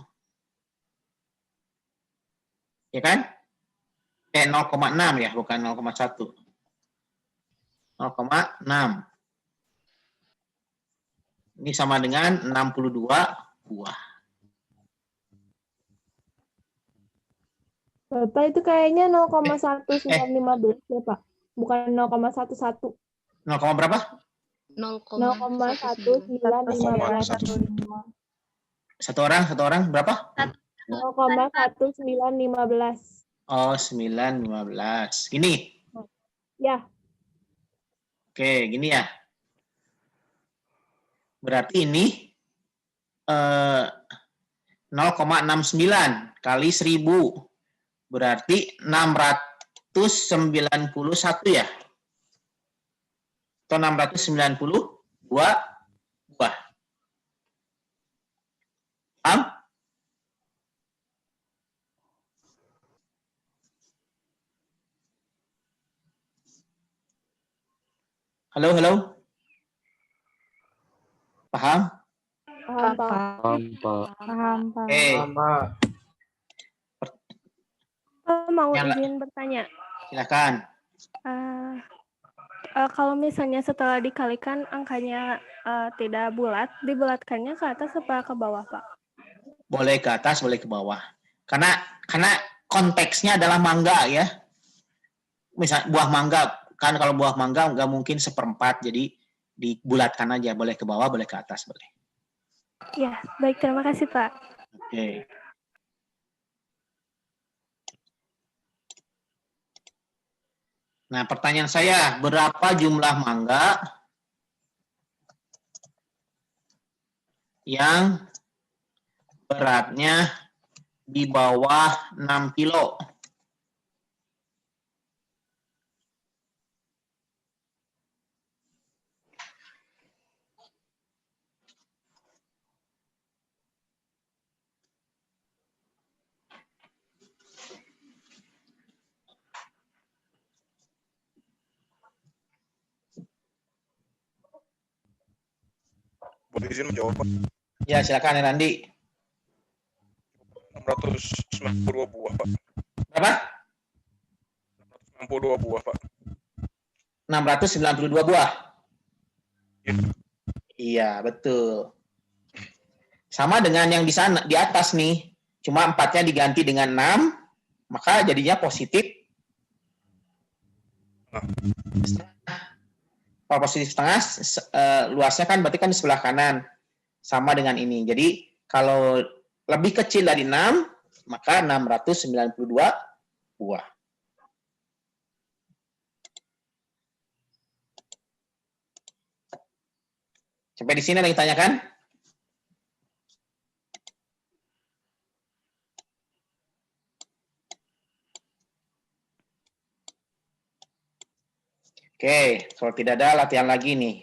Ya kan? 0,6 ya, bukan 0,1. 0,6. Ini sama dengan 62 buah. Bapak itu kayaknya 0,1915 ya, Pak. Bukan 0,11. 0, berapa? 0,1915. Satu orang berapa? 0,1915. Oh, 915. Gini. Ya. Oke, gini ya. Berarti ini 0,69 kali 1000. Berarti 691 ya? Atau 692 buah. Paham? Halo. Paham? Paham, Pak. Paham, Pak. Mau izin bertanya. Silakan. Kalau misalnya setelah dikalikan angkanya tidak bulat, dibulatkannya ke atas apa ke bawah, Pak? Boleh ke atas, boleh ke bawah. Karena konteksnya adalah mangga ya. Misal buah mangga, kan kalau buah mangga nggak mungkin 1/4, jadi dibulatkan aja, boleh ke bawah, boleh ke atas, boleh. Ya, baik, terima kasih, Pak. Oke. Nah, pertanyaan saya, berapa jumlah mangga yang beratnya di bawah 6 kilo? Boleh izin menjawab, Pak? Ya, silakan Randi. 692 buah, Pak. Berapa? 692 buah, Pak. 692 buah. Ya. Iya, betul. Sama dengan yang di sana, di atas nih. Cuma 4-nya diganti dengan 6, maka jadinya positif. Kalau positif setengah, luasnya kan berarti kan di sebelah kanan. Sama dengan ini. Jadi, kalau lebih kecil dari 6, maka 692 buah. Sampai di sini ada yang tanyakan? Oke, kalau tidak ada latihan lagi nih.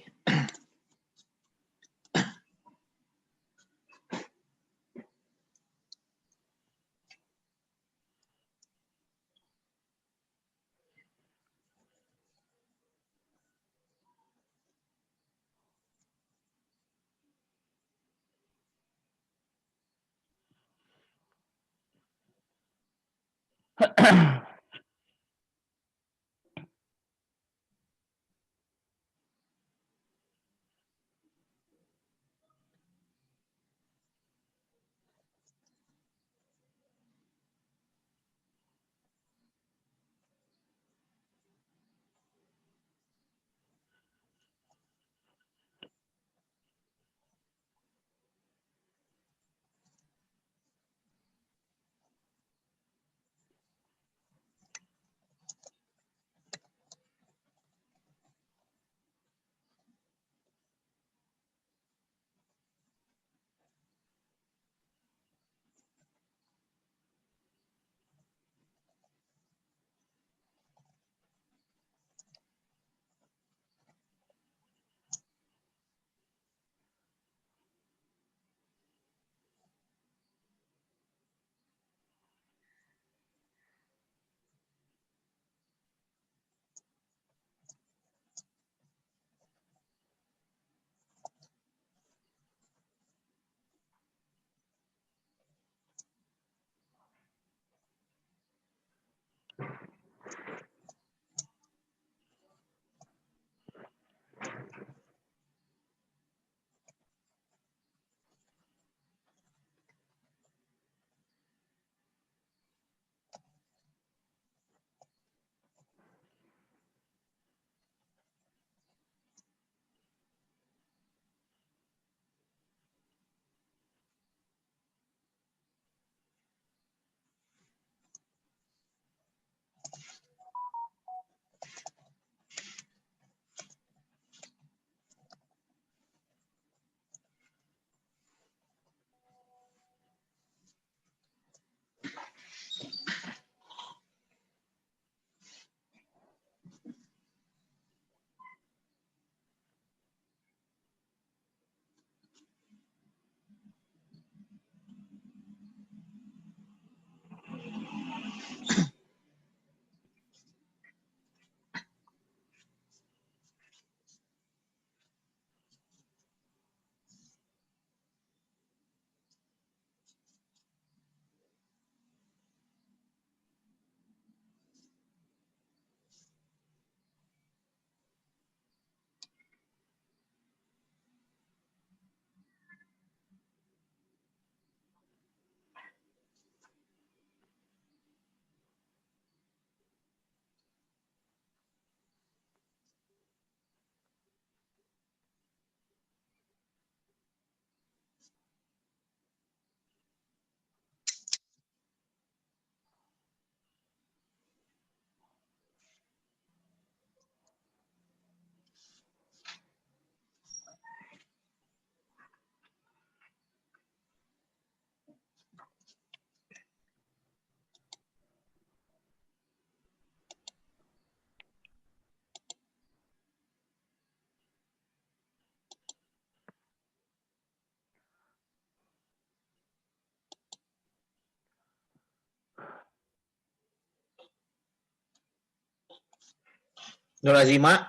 Nur Azima?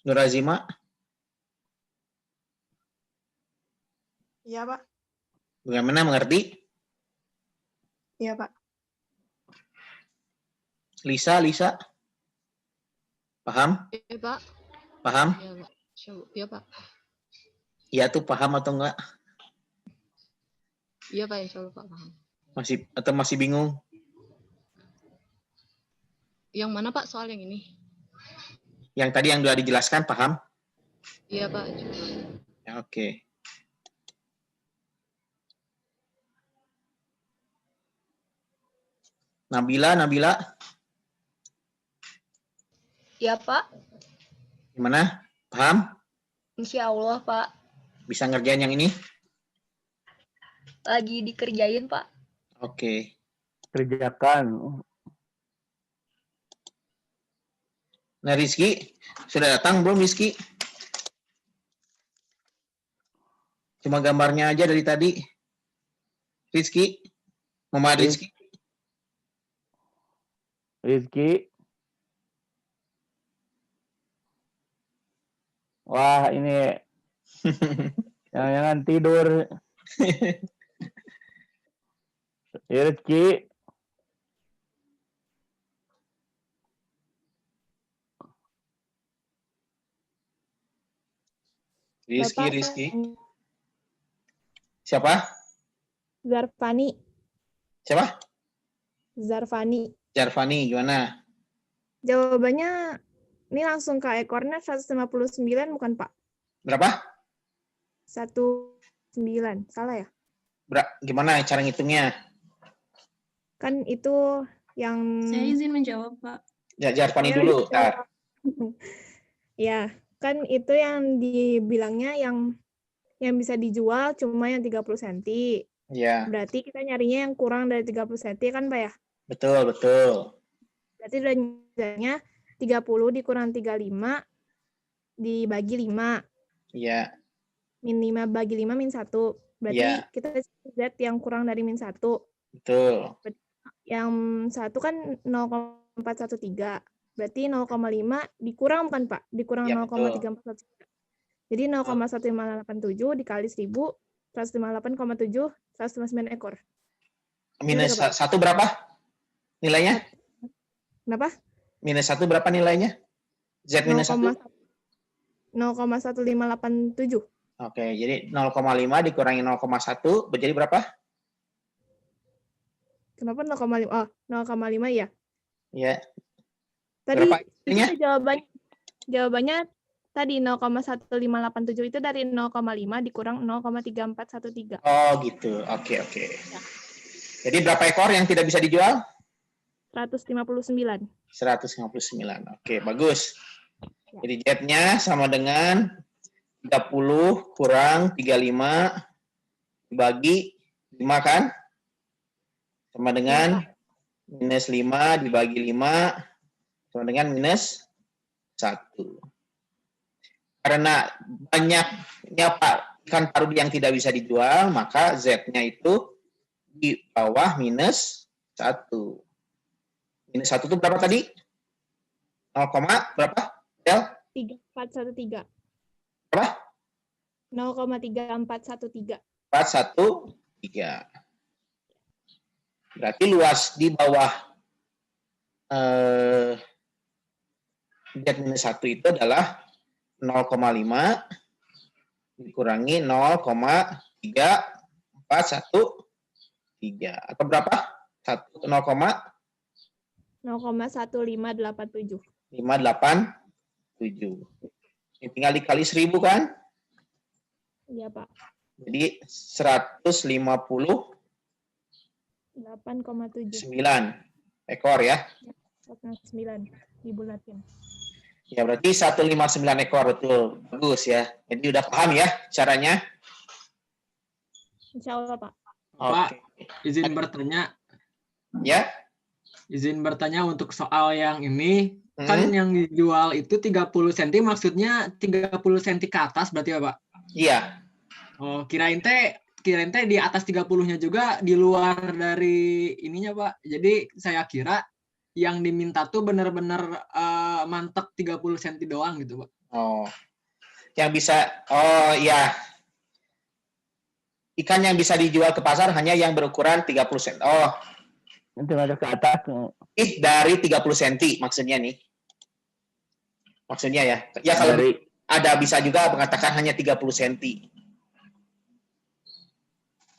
Nur Azima? Iya, Pak. Bagaimana, mengerti? Iya, Pak. Lisa? Paham? Iya, Pak. Paham? Iya, Pak. Iya, Pak. Iya tuh paham atau enggak? Iya, Pak. Insya Allah, Pak. Paham. Masih bingung? Yang mana, Pak? Soal yang ini? Yang tadi yang sudah dijelaskan paham? Iya, Pak. Ya, oke. Nabila? Iya, Pak. Gimana? Paham? Insya Allah, Pak. Bisa ngerjain yang ini? Lagi dikerjain, Pak. Oke. Kerjakan. Nah, Rizky, sudah datang belum Rizky? Cuma gambarnya aja dari tadi. Rizky, Muhammad Rizky. Rizky. Wah, ini jangan tidur. Ya, Rizky. Rizky. Siapa? Zarfani. Siapa? Zarfani. Jarfani, gimana? Jawabannya ini langsung ke ekornya 159 bukan, Pak? Berapa? 19. Salah ya? Gimana cara ngitungnya? Kan itu yang... Saya izin menjawab, Pak. Ya, Jarfani dulu. Tar. Ya, kan itu yang dibilangnya yang bisa dijual cuma yang 30 cm. Ya. Berarti kita nyarinya yang kurang dari 30 cm kan, Pak ya? Betul. Berarti udah nyarinya 30 dikurang 35 dibagi 5. Iya. Min 5 bagi 5 min 1. Berarti Ya. kita Z yang kurang dari min 1. Betul. Yang 1 kan 0,413. Berarti 0,5 dikurang kan, Pak? Dikurang Ya, 0,341. Jadi 0,1587 dikali 1000, 158,7, 159 ekor. Minus 1 berapa nilainya? Kenapa? Minus 1 berapa nilainya? Z minus 1? 0,1587. Oke, jadi 0,5 dikurangi 0,1 menjadi berapa? Kenapa 0,5? Oh, 0,5 ya. Ya. Tadi Berapa itu jawabannya tadi 0,1587 itu dari 0,5 dikurang 0,3413. Oh, gitu. Oke. Jadi berapa ekor yang tidak bisa dijual? 159. 159. Oke, bagus. Jadi Z-nya sama dengan 30 kurang 35 dibagi 5 kan? Sama dengan minus 5 dibagi 5 sama dengan minus 1. Karena banyaknya ikan parudi yang tidak bisa dijual, maka Z-nya itu di bawah minus 1. Minus 1 itu berapa tadi? 0, berapa? Del? 3413. Berapa? 0,3413. 413. Berarti luas di bawah Z-1 itu adalah 0,5 dikurangi 0,3413. Atau berapa? 0,1587. 587. Ini tinggal dikali 1000 kan? Iya, Pak. Jadi 159 8,7. ekor ya. 9 dibulatin. Ya, berarti 159 ekor, betul. Bagus ya. Jadi udah paham ya caranya? Insya Allah, Pak. Pak, izin bertanya. Ya. Izin bertanya untuk soal yang ini, kan yang dijual itu 30 cm, maksudnya 30 cm ke atas berarti ya, Pak? Iya. Oh, kirain teh di atas 30-nya juga di luar dari ininya, Pak. Jadi saya kira yang diminta tuh benar-benar mantek 30 cm doang gitu, Pak. Oh. Yang bisa, oh ya. Ikan yang bisa dijual ke pasar hanya yang berukuran 30 cm. Oh. Itu ada ke atas. Dari 30 cm maksudnya nih. Maksudnya ya. Ya kalau ada bisa juga mengatakan hanya 30 cm.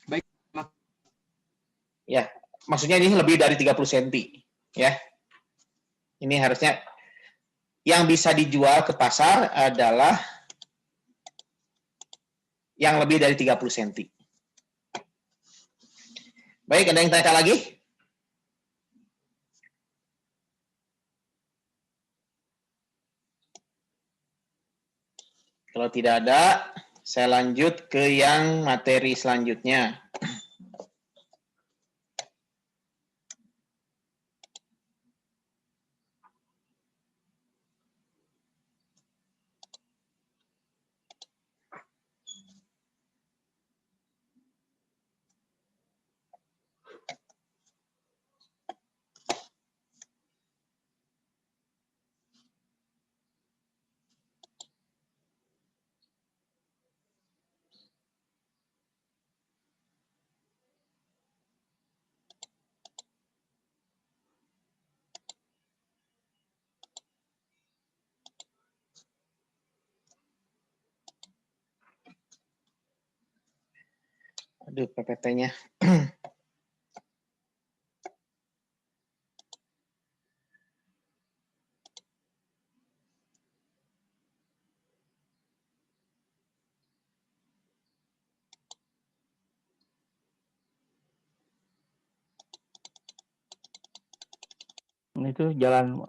Baik. Ya, maksudnya ini lebih dari 30 cm. Ya. Ini harusnya yang bisa dijual ke pasar adalah yang lebih dari 30 cm. Baik, ada yang tanya lagi? Kalau tidak ada, saya lanjut ke yang materi selanjutnya. Aduh, PPT-nya. Itu jalan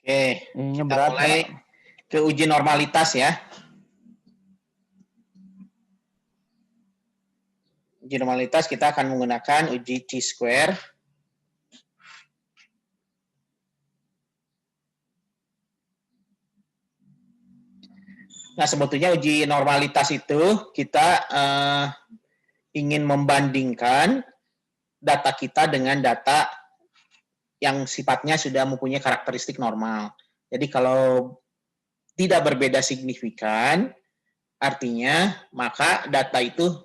Oke, ininya kita berat, mulai Pak. ke uji normalitas ya. Uji normalitas kita akan menggunakan uji chi-square. Nah, sebetulnya uji normalitas itu kita ingin membandingkan data kita dengan data yang sifatnya sudah mempunyai karakteristik normal. Jadi kalau tidak berbeda signifikan, artinya maka data itu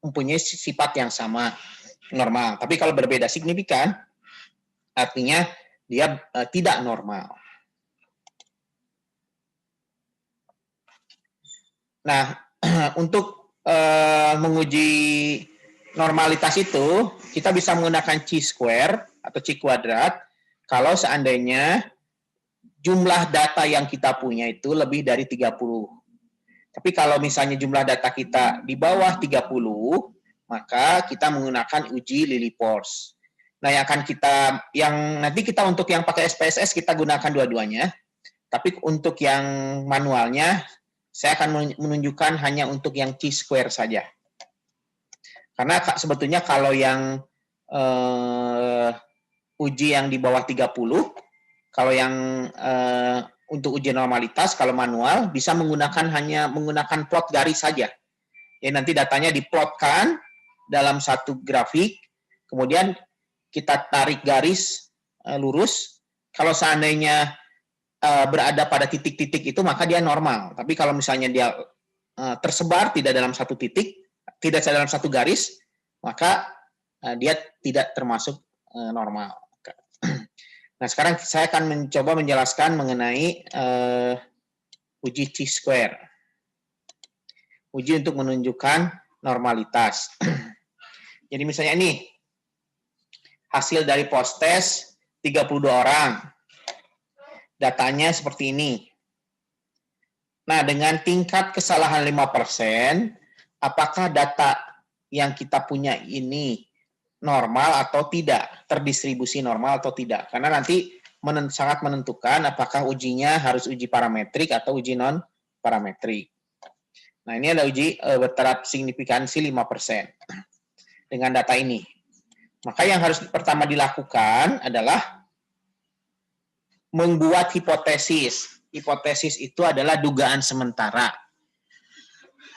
mempunyai sifat yang sama, normal. Tapi kalau berbeda signifikan, artinya dia tidak normal. Nah, untuk menguji normalitas itu, kita bisa menggunakan chi-square atau chi kuadrat kalau seandainya jumlah data yang kita punya itu lebih dari 30. Tapi kalau misalnya jumlah data kita di bawah 30, maka kita menggunakan uji Lilliepors. Nah, yang nanti kita untuk yang pakai SPSS kita gunakan dua-duanya. Tapi untuk yang manualnya, saya akan menunjukkan hanya untuk yang chi-square saja. Karena sebetulnya kalau yang uji yang di bawah 30, kalau yang untuk uji normalitas, kalau manual, bisa hanya menggunakan plot garis saja. Ya, nanti datanya diplotkan dalam satu grafik, kemudian kita tarik garis lurus. Kalau seandainya berada pada titik-titik itu, maka dia normal. Tapi kalau misalnya dia tersebar, tidak dalam satu titik, tidak dalam satu garis, maka dia tidak termasuk normal. Nah, sekarang saya akan mencoba menjelaskan mengenai uji chi-square. Uji untuk menunjukkan normalitas. Jadi misalnya ini, hasil dari post-test 32 orang. Datanya seperti ini. Nah, dengan tingkat kesalahan 5%, apakah data yang kita punya ini normal atau tidak, terdistribusi normal atau tidak. Karena nanti sangat menentukan apakah ujinya harus uji parametrik atau uji non-parametrik. Nah, ini adalah uji bertaraf signifikansi 5% dengan data ini. Maka yang harus pertama dilakukan adalah membuat hipotesis. Hipotesis itu adalah dugaan sementara.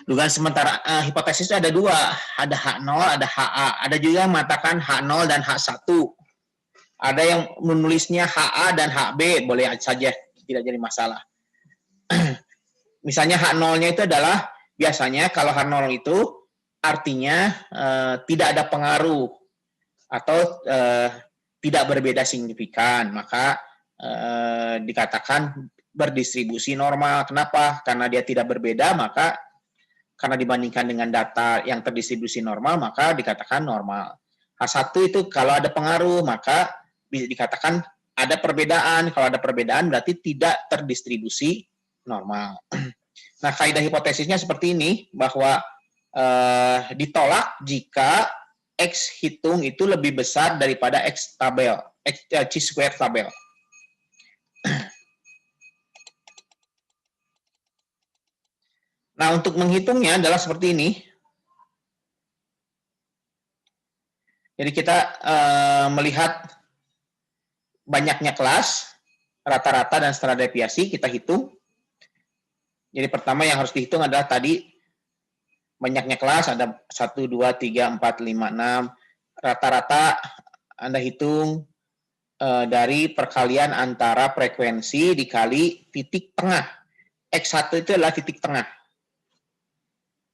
Dugaan sementara hipotesis itu ada dua, ada H0, ada HA. Ada juga yang mengatakan H0 dan H1. Ada yang menulisnya HA dan HB, boleh saja, tidak jadi masalah. Misalnya H0-nya itu adalah, biasanya kalau H0 itu artinya tidak ada pengaruh atau tidak berbeda signifikan, maka dikatakan berdistribusi normal. Kenapa? Karena dia tidak berbeda, maka karena dibandingkan dengan data yang terdistribusi normal, maka dikatakan normal. H1 itu kalau ada pengaruh, maka bisa dikatakan ada perbedaan. Kalau ada perbedaan berarti tidak terdistribusi normal. Nah, kaidah hipotesisnya seperti ini, bahwa ditolak jika X hitung itu lebih besar daripada X tabel. chi-square tabel. Nah, untuk menghitungnya adalah seperti ini. Jadi kita melihat banyaknya kelas, rata-rata dan standar deviasi, kita hitung. Jadi pertama yang harus dihitung adalah tadi banyaknya kelas, ada 1, 2, 3, 4, 5, 6. Rata-rata Anda hitung dari perkalian antara frekuensi dikali titik tengah. X1 itu adalah titik tengah.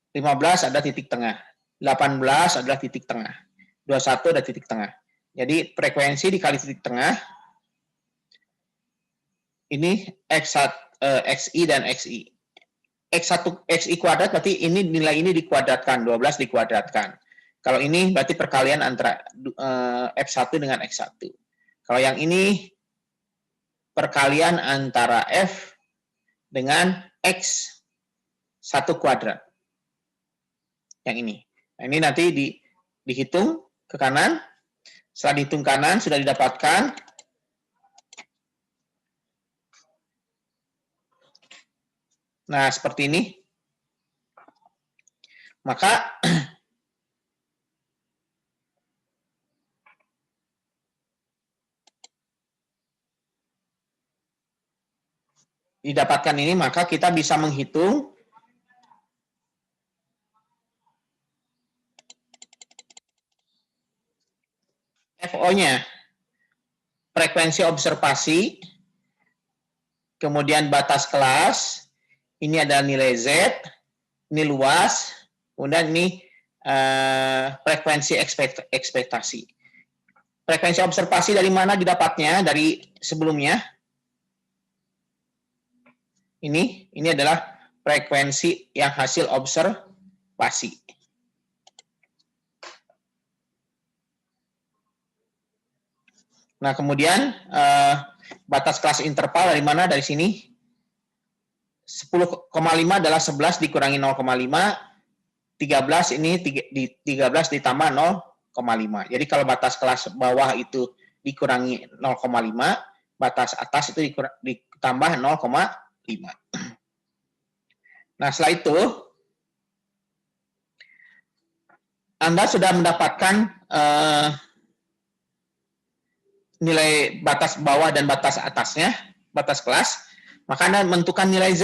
15 ada titik tengah. 18 adalah titik tengah. 21 ada titik tengah. Jadi frekuensi dikali titik tengah, ini XI dan XI. XI kuadrat berarti ini nilai ini dikuadratkan, 12 dikuadratkan. Kalau ini berarti perkalian antara F1 dengan X1. Kalau yang ini perkalian antara F dengan X1 kuadrat. Yang ini. Nah, ini nanti dihitung ke kanan. Setelah dihitung kanan, sudah didapatkan. Nah, seperti ini. Maka didapatkan ini, maka kita bisa menghitung FO-nya, frekuensi observasi, kemudian batas kelas, ini ada nilai Z, ini luas, kemudian ini frekuensi ekspektasi. Frekuensi observasi dari mana didapatnya? Dari sebelumnya. Ini adalah frekuensi yang hasil observasi. Nah, kemudian batas kelas interval dari mana? Dari sini. 10,5 adalah 11 dikurangi 0,5. 13 ini 13 ditambah 0,5. Jadi kalau batas kelas bawah itu dikurangi 0,5, batas atas itu ditambah 0,5. Nah, setelah itu Anda sudah mendapatkan nilai batas bawah dan batas atasnya, batas kelas, maka Anda menentukan nilai Z.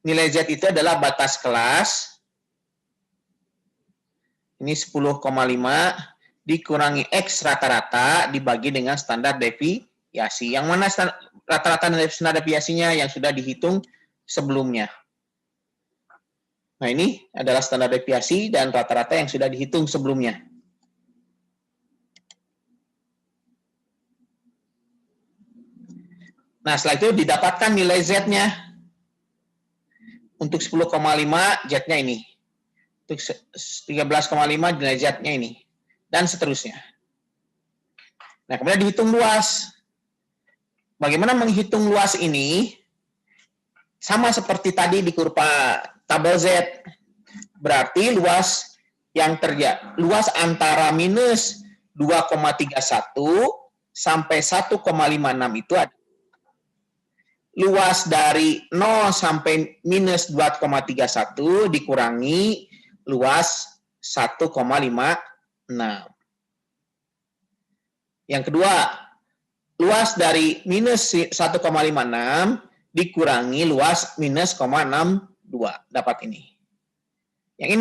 Nilai Z itu adalah batas kelas, ini 10,5 dikurangi X rata-rata dibagi dengan standar deviasi. Yang mana rata-rata dan standar deviasinya yang sudah dihitung sebelumnya. Nah, ini adalah standar deviasi dan rata-rata yang sudah dihitung sebelumnya. Nah, setelah itu didapatkan nilai Z-nya. Untuk 10,5, Z-nya ini. Untuk 13,5, nilai Z-nya ini. Dan seterusnya. Nah, kemudian dihitung luas. Bagaimana menghitung luas ini? Sama seperti tadi di kurva tabel Z. Berarti luas yang luas antara minus 2,31 sampai 1,56 itu ada. Luas dari 0 sampai minus 2,31 dikurangi luas 1,56. Yang kedua, luas dari minus 1,56 dikurangi luas minus 0,62. Dapat ini. Yang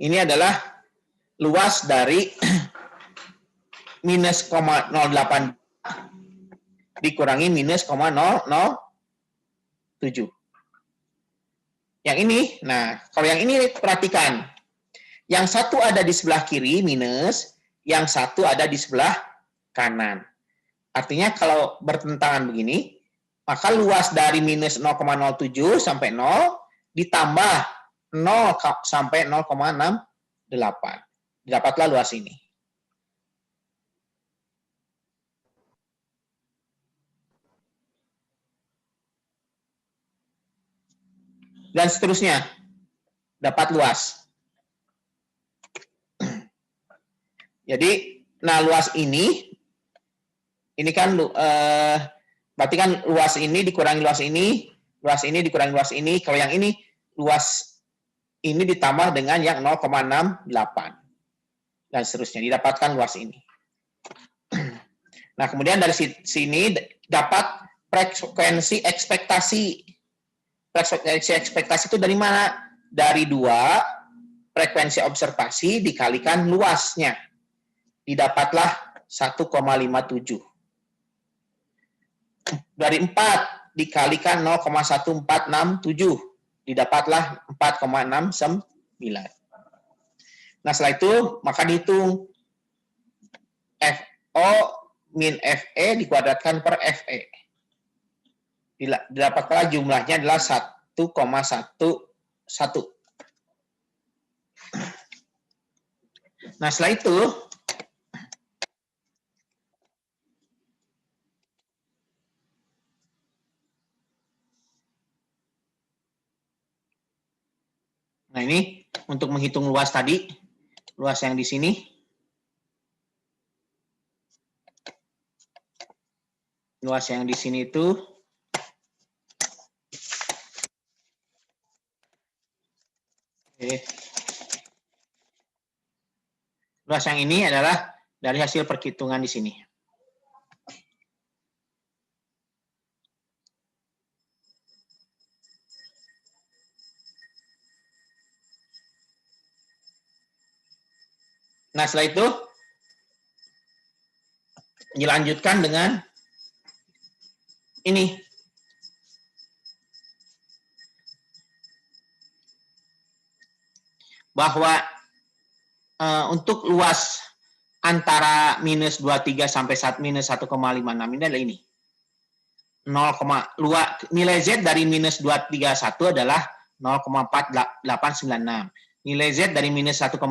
ini adalah luas dari minus 0,08 dikurangi minus 0,007. Yang ini, nah kalau yang ini perhatikan. Yang satu ada di sebelah kiri minus, yang satu ada di sebelah kanan. Artinya kalau bertentangan begini, maka luas dari minus 0,07 sampai 0 ditambah 0 sampai 0,68. Didapatlah luas ini. Dan seterusnya, dapat luas. Jadi, nah luas ini kan berarti kan luas ini dikurangi luas ini dikurangi luas ini. Kalau yang ini luas ini ditambah dengan yang 0,68 dan seterusnya didapatkan luas ini. Nah, kemudian dari sini dapat frekuensi ekspektasi. Frekuensi ekspektasi itu dari mana? Dari 2 frekuensi observasi dikalikan luasnya. Didapatlah 1,57. Dari 4 dikalikan 0,1467. Didapatlah 4,69. Nah, setelah itu maka dihitung FO min FE dikuadratkan per FE. Didapatlah jumlahnya adalah 1,11. Nah, setelah itu nah ini untuk menghitung luas tadi, luas yang di sini. Luas yang di sini itu luas yang ini adalah dari hasil perhitungan di sini. Nah, setelah itu dilanjutkan dengan ini. Bahwa untuk luas antara minus 23 sampai minus 1,56 ini adalah ini. Nilai Z dari minus 231 adalah 0,4896. Nilai Z dari minus 1,56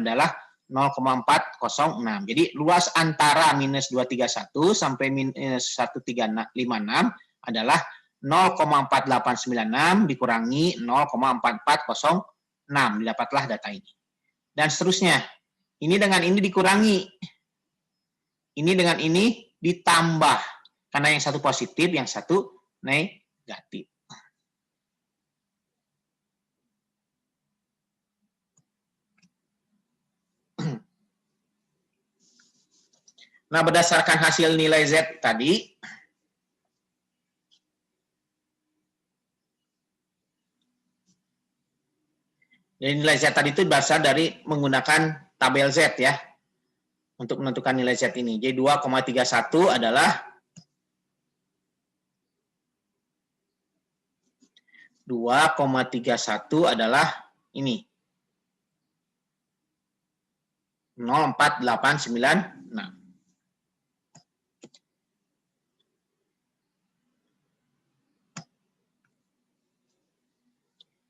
adalah 0,406. Jadi luas antara minus 231 sampai minus 1356 adalah 0,4896 dikurangi 0,4406. Didapatlah data ini. Dan seterusnya. Ini dengan ini dikurangi. Ini dengan ini ditambah. Karena yang satu positif, yang satu negatif. Nah, berdasarkan hasil nilai Z tadi, jadi nilai Z tadi itu berasal dari menggunakan tabel Z ya, untuk menentukan nilai Z ini. Jadi 2,31 adalah 2,31 adalah ini. 0,4896.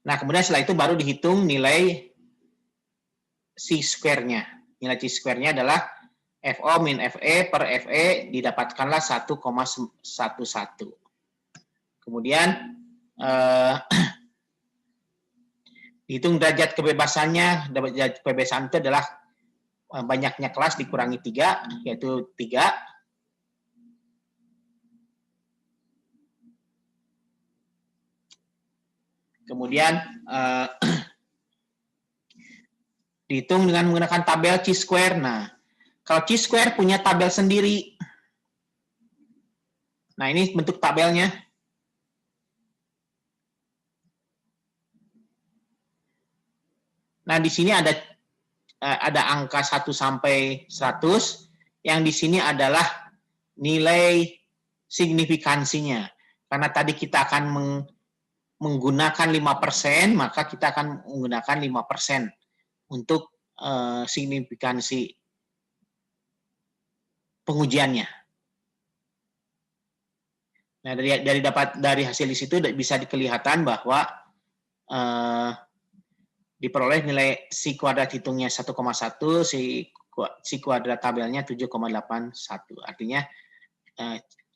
Nah, kemudian setelah itu baru dihitung nilai C-square-nya. Nilai C-square-nya adalah FO min FE per FE didapatkanlah 1,11. Kemudian dihitung derajat kebebasannya. Derajat kebebasan itu adalah banyaknya kelas dikurangi 3, yaitu 3. Kemudian dihitung dengan menggunakan tabel chi-square. Nah, kalau chi-square punya tabel sendiri. Nah, ini bentuk tabelnya. Nah, di sini ada angka 1 sampai 100. Yang di sini adalah nilai signifikansinya. Karena tadi kita akan menggunakan 5%, maka kita akan menggunakan 5% untuk signifikansi pengujiannya. Nah, dari hasil di situ bisa kelihatan bahwa diperoleh nilai si kuadrat hitungnya 1,1, si kuadrat tabelnya 7,81. Artinya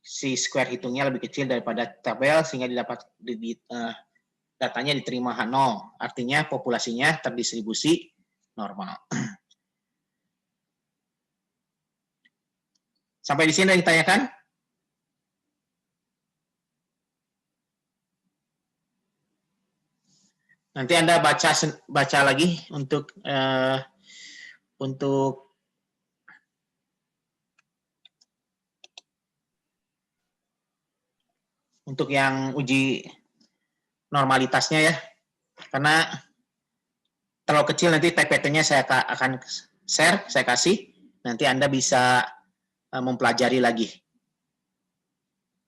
si square hitungnya lebih kecil daripada tabel sehingga datanya diterima H0. Artinya populasinya terdistribusi normal. Sampai di sini ada yang ditanyakan? Nanti Anda baca lagi untuk yang uji normalitasnya ya. Karena terlalu kecil nanti PPT-nya saya akan share, saya kasih. Nanti Anda bisa mempelajari lagi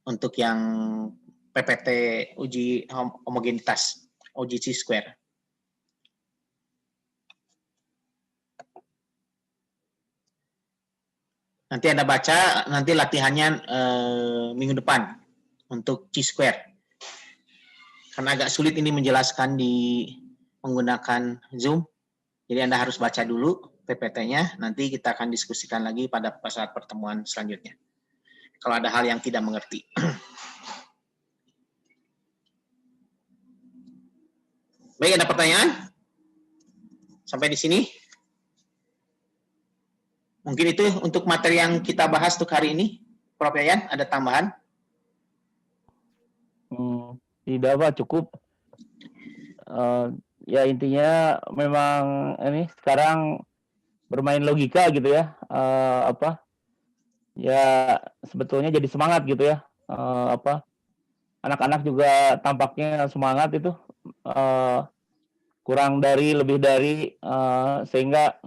untuk yang PPT uji homogenitas. uji chi-square. Nanti Anda baca, nanti latihannya minggu depan untuk chi-square. Karena agak sulit ini menjelaskan di menggunakan Zoom. Jadi Anda harus baca dulu PPT-nya, nanti kita akan diskusikan lagi pada saat pertemuan selanjutnya. Kalau ada hal yang tidak mengerti. Baik, ada pertanyaan? Sampai di sini? Mungkin itu untuk materi yang kita bahas untuk hari ini. Prof. Yayan, ada tambahan? Tidak, Pak, cukup. Ya intinya memang ini sekarang bermain logika gitu ya. Ya sebetulnya jadi semangat gitu ya. Anak-anak juga tampaknya semangat itu. Kurang dari, lebih dari, sehingga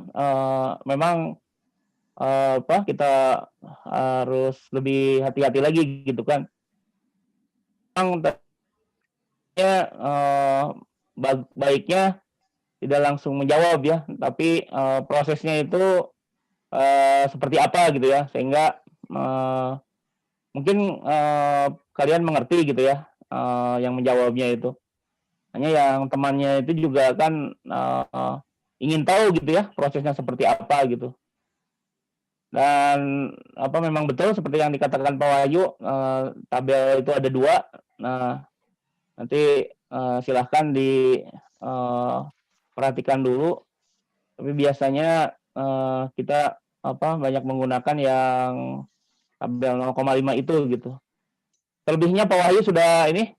memang kita harus lebih hati-hati lagi gitu kan. Baiknya tidak langsung menjawab ya, tapi prosesnya itu seperti apa gitu ya, sehingga mungkin kalian mengerti gitu ya, yang menjawabnya itu. Hanya yang temannya itu juga kan ingin tahu gitu ya prosesnya seperti apa gitu. Dan memang betul seperti yang dikatakan Pak Wahyu, tabel itu ada 2. Nah, nanti silahkan diperhatikan dulu. Tapi biasanya kita banyak menggunakan yang tabel 0,5 itu gitu. Selebihnya Pak Wahyu sudah ini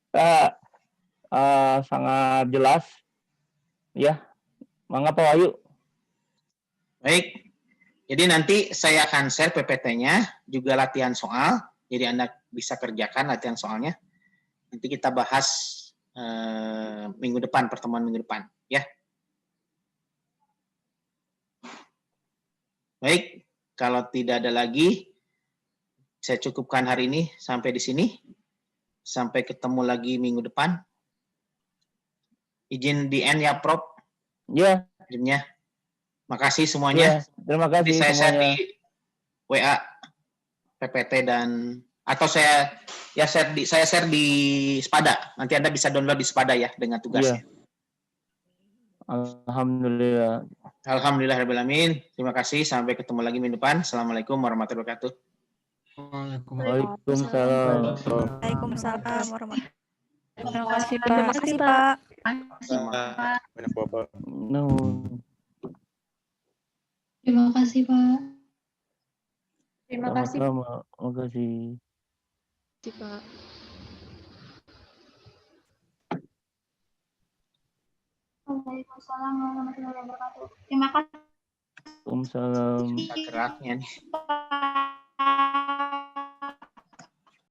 sangat jelas ya. Mangga Pak Wahyu. Baik. Jadi nanti saya akan share PPT-nya, juga latihan soal. Jadi Anda bisa kerjakan latihan soalnya. Nanti kita bahas minggu depan, pertemuan minggu depan. Ya. Baik, kalau tidak ada lagi, saya cukupkan hari ini sampai di sini. Sampai ketemu lagi minggu depan. Izin di end ya, Prof. Ya. Izinnya. Makasih semuanya. Ya, terima kasih saya semuanya. share di WA PPT dan atau saya share di Spada. Nanti Anda bisa download di Spada ya dengan tugasnya. Ya. Alhamdulillah. Alhamdulillahirabbil alamin. Terima kasih. Sampai ketemu lagi minggu depan. Assalamualaikum warahmatullahi wabarakatuh. Waalaikumsalam. Waalaikumsalam warahmatullahi Terima kasih, Pak. Terima kasih, Pak. Banyak Bapak. Terima kasih, Pak. Terima kasih. Terima kasih. Pak. Waalaikumsalam warahmatullahi wabarakatuh. Terima kasih. Waalaikumsalam. Geraknya nih.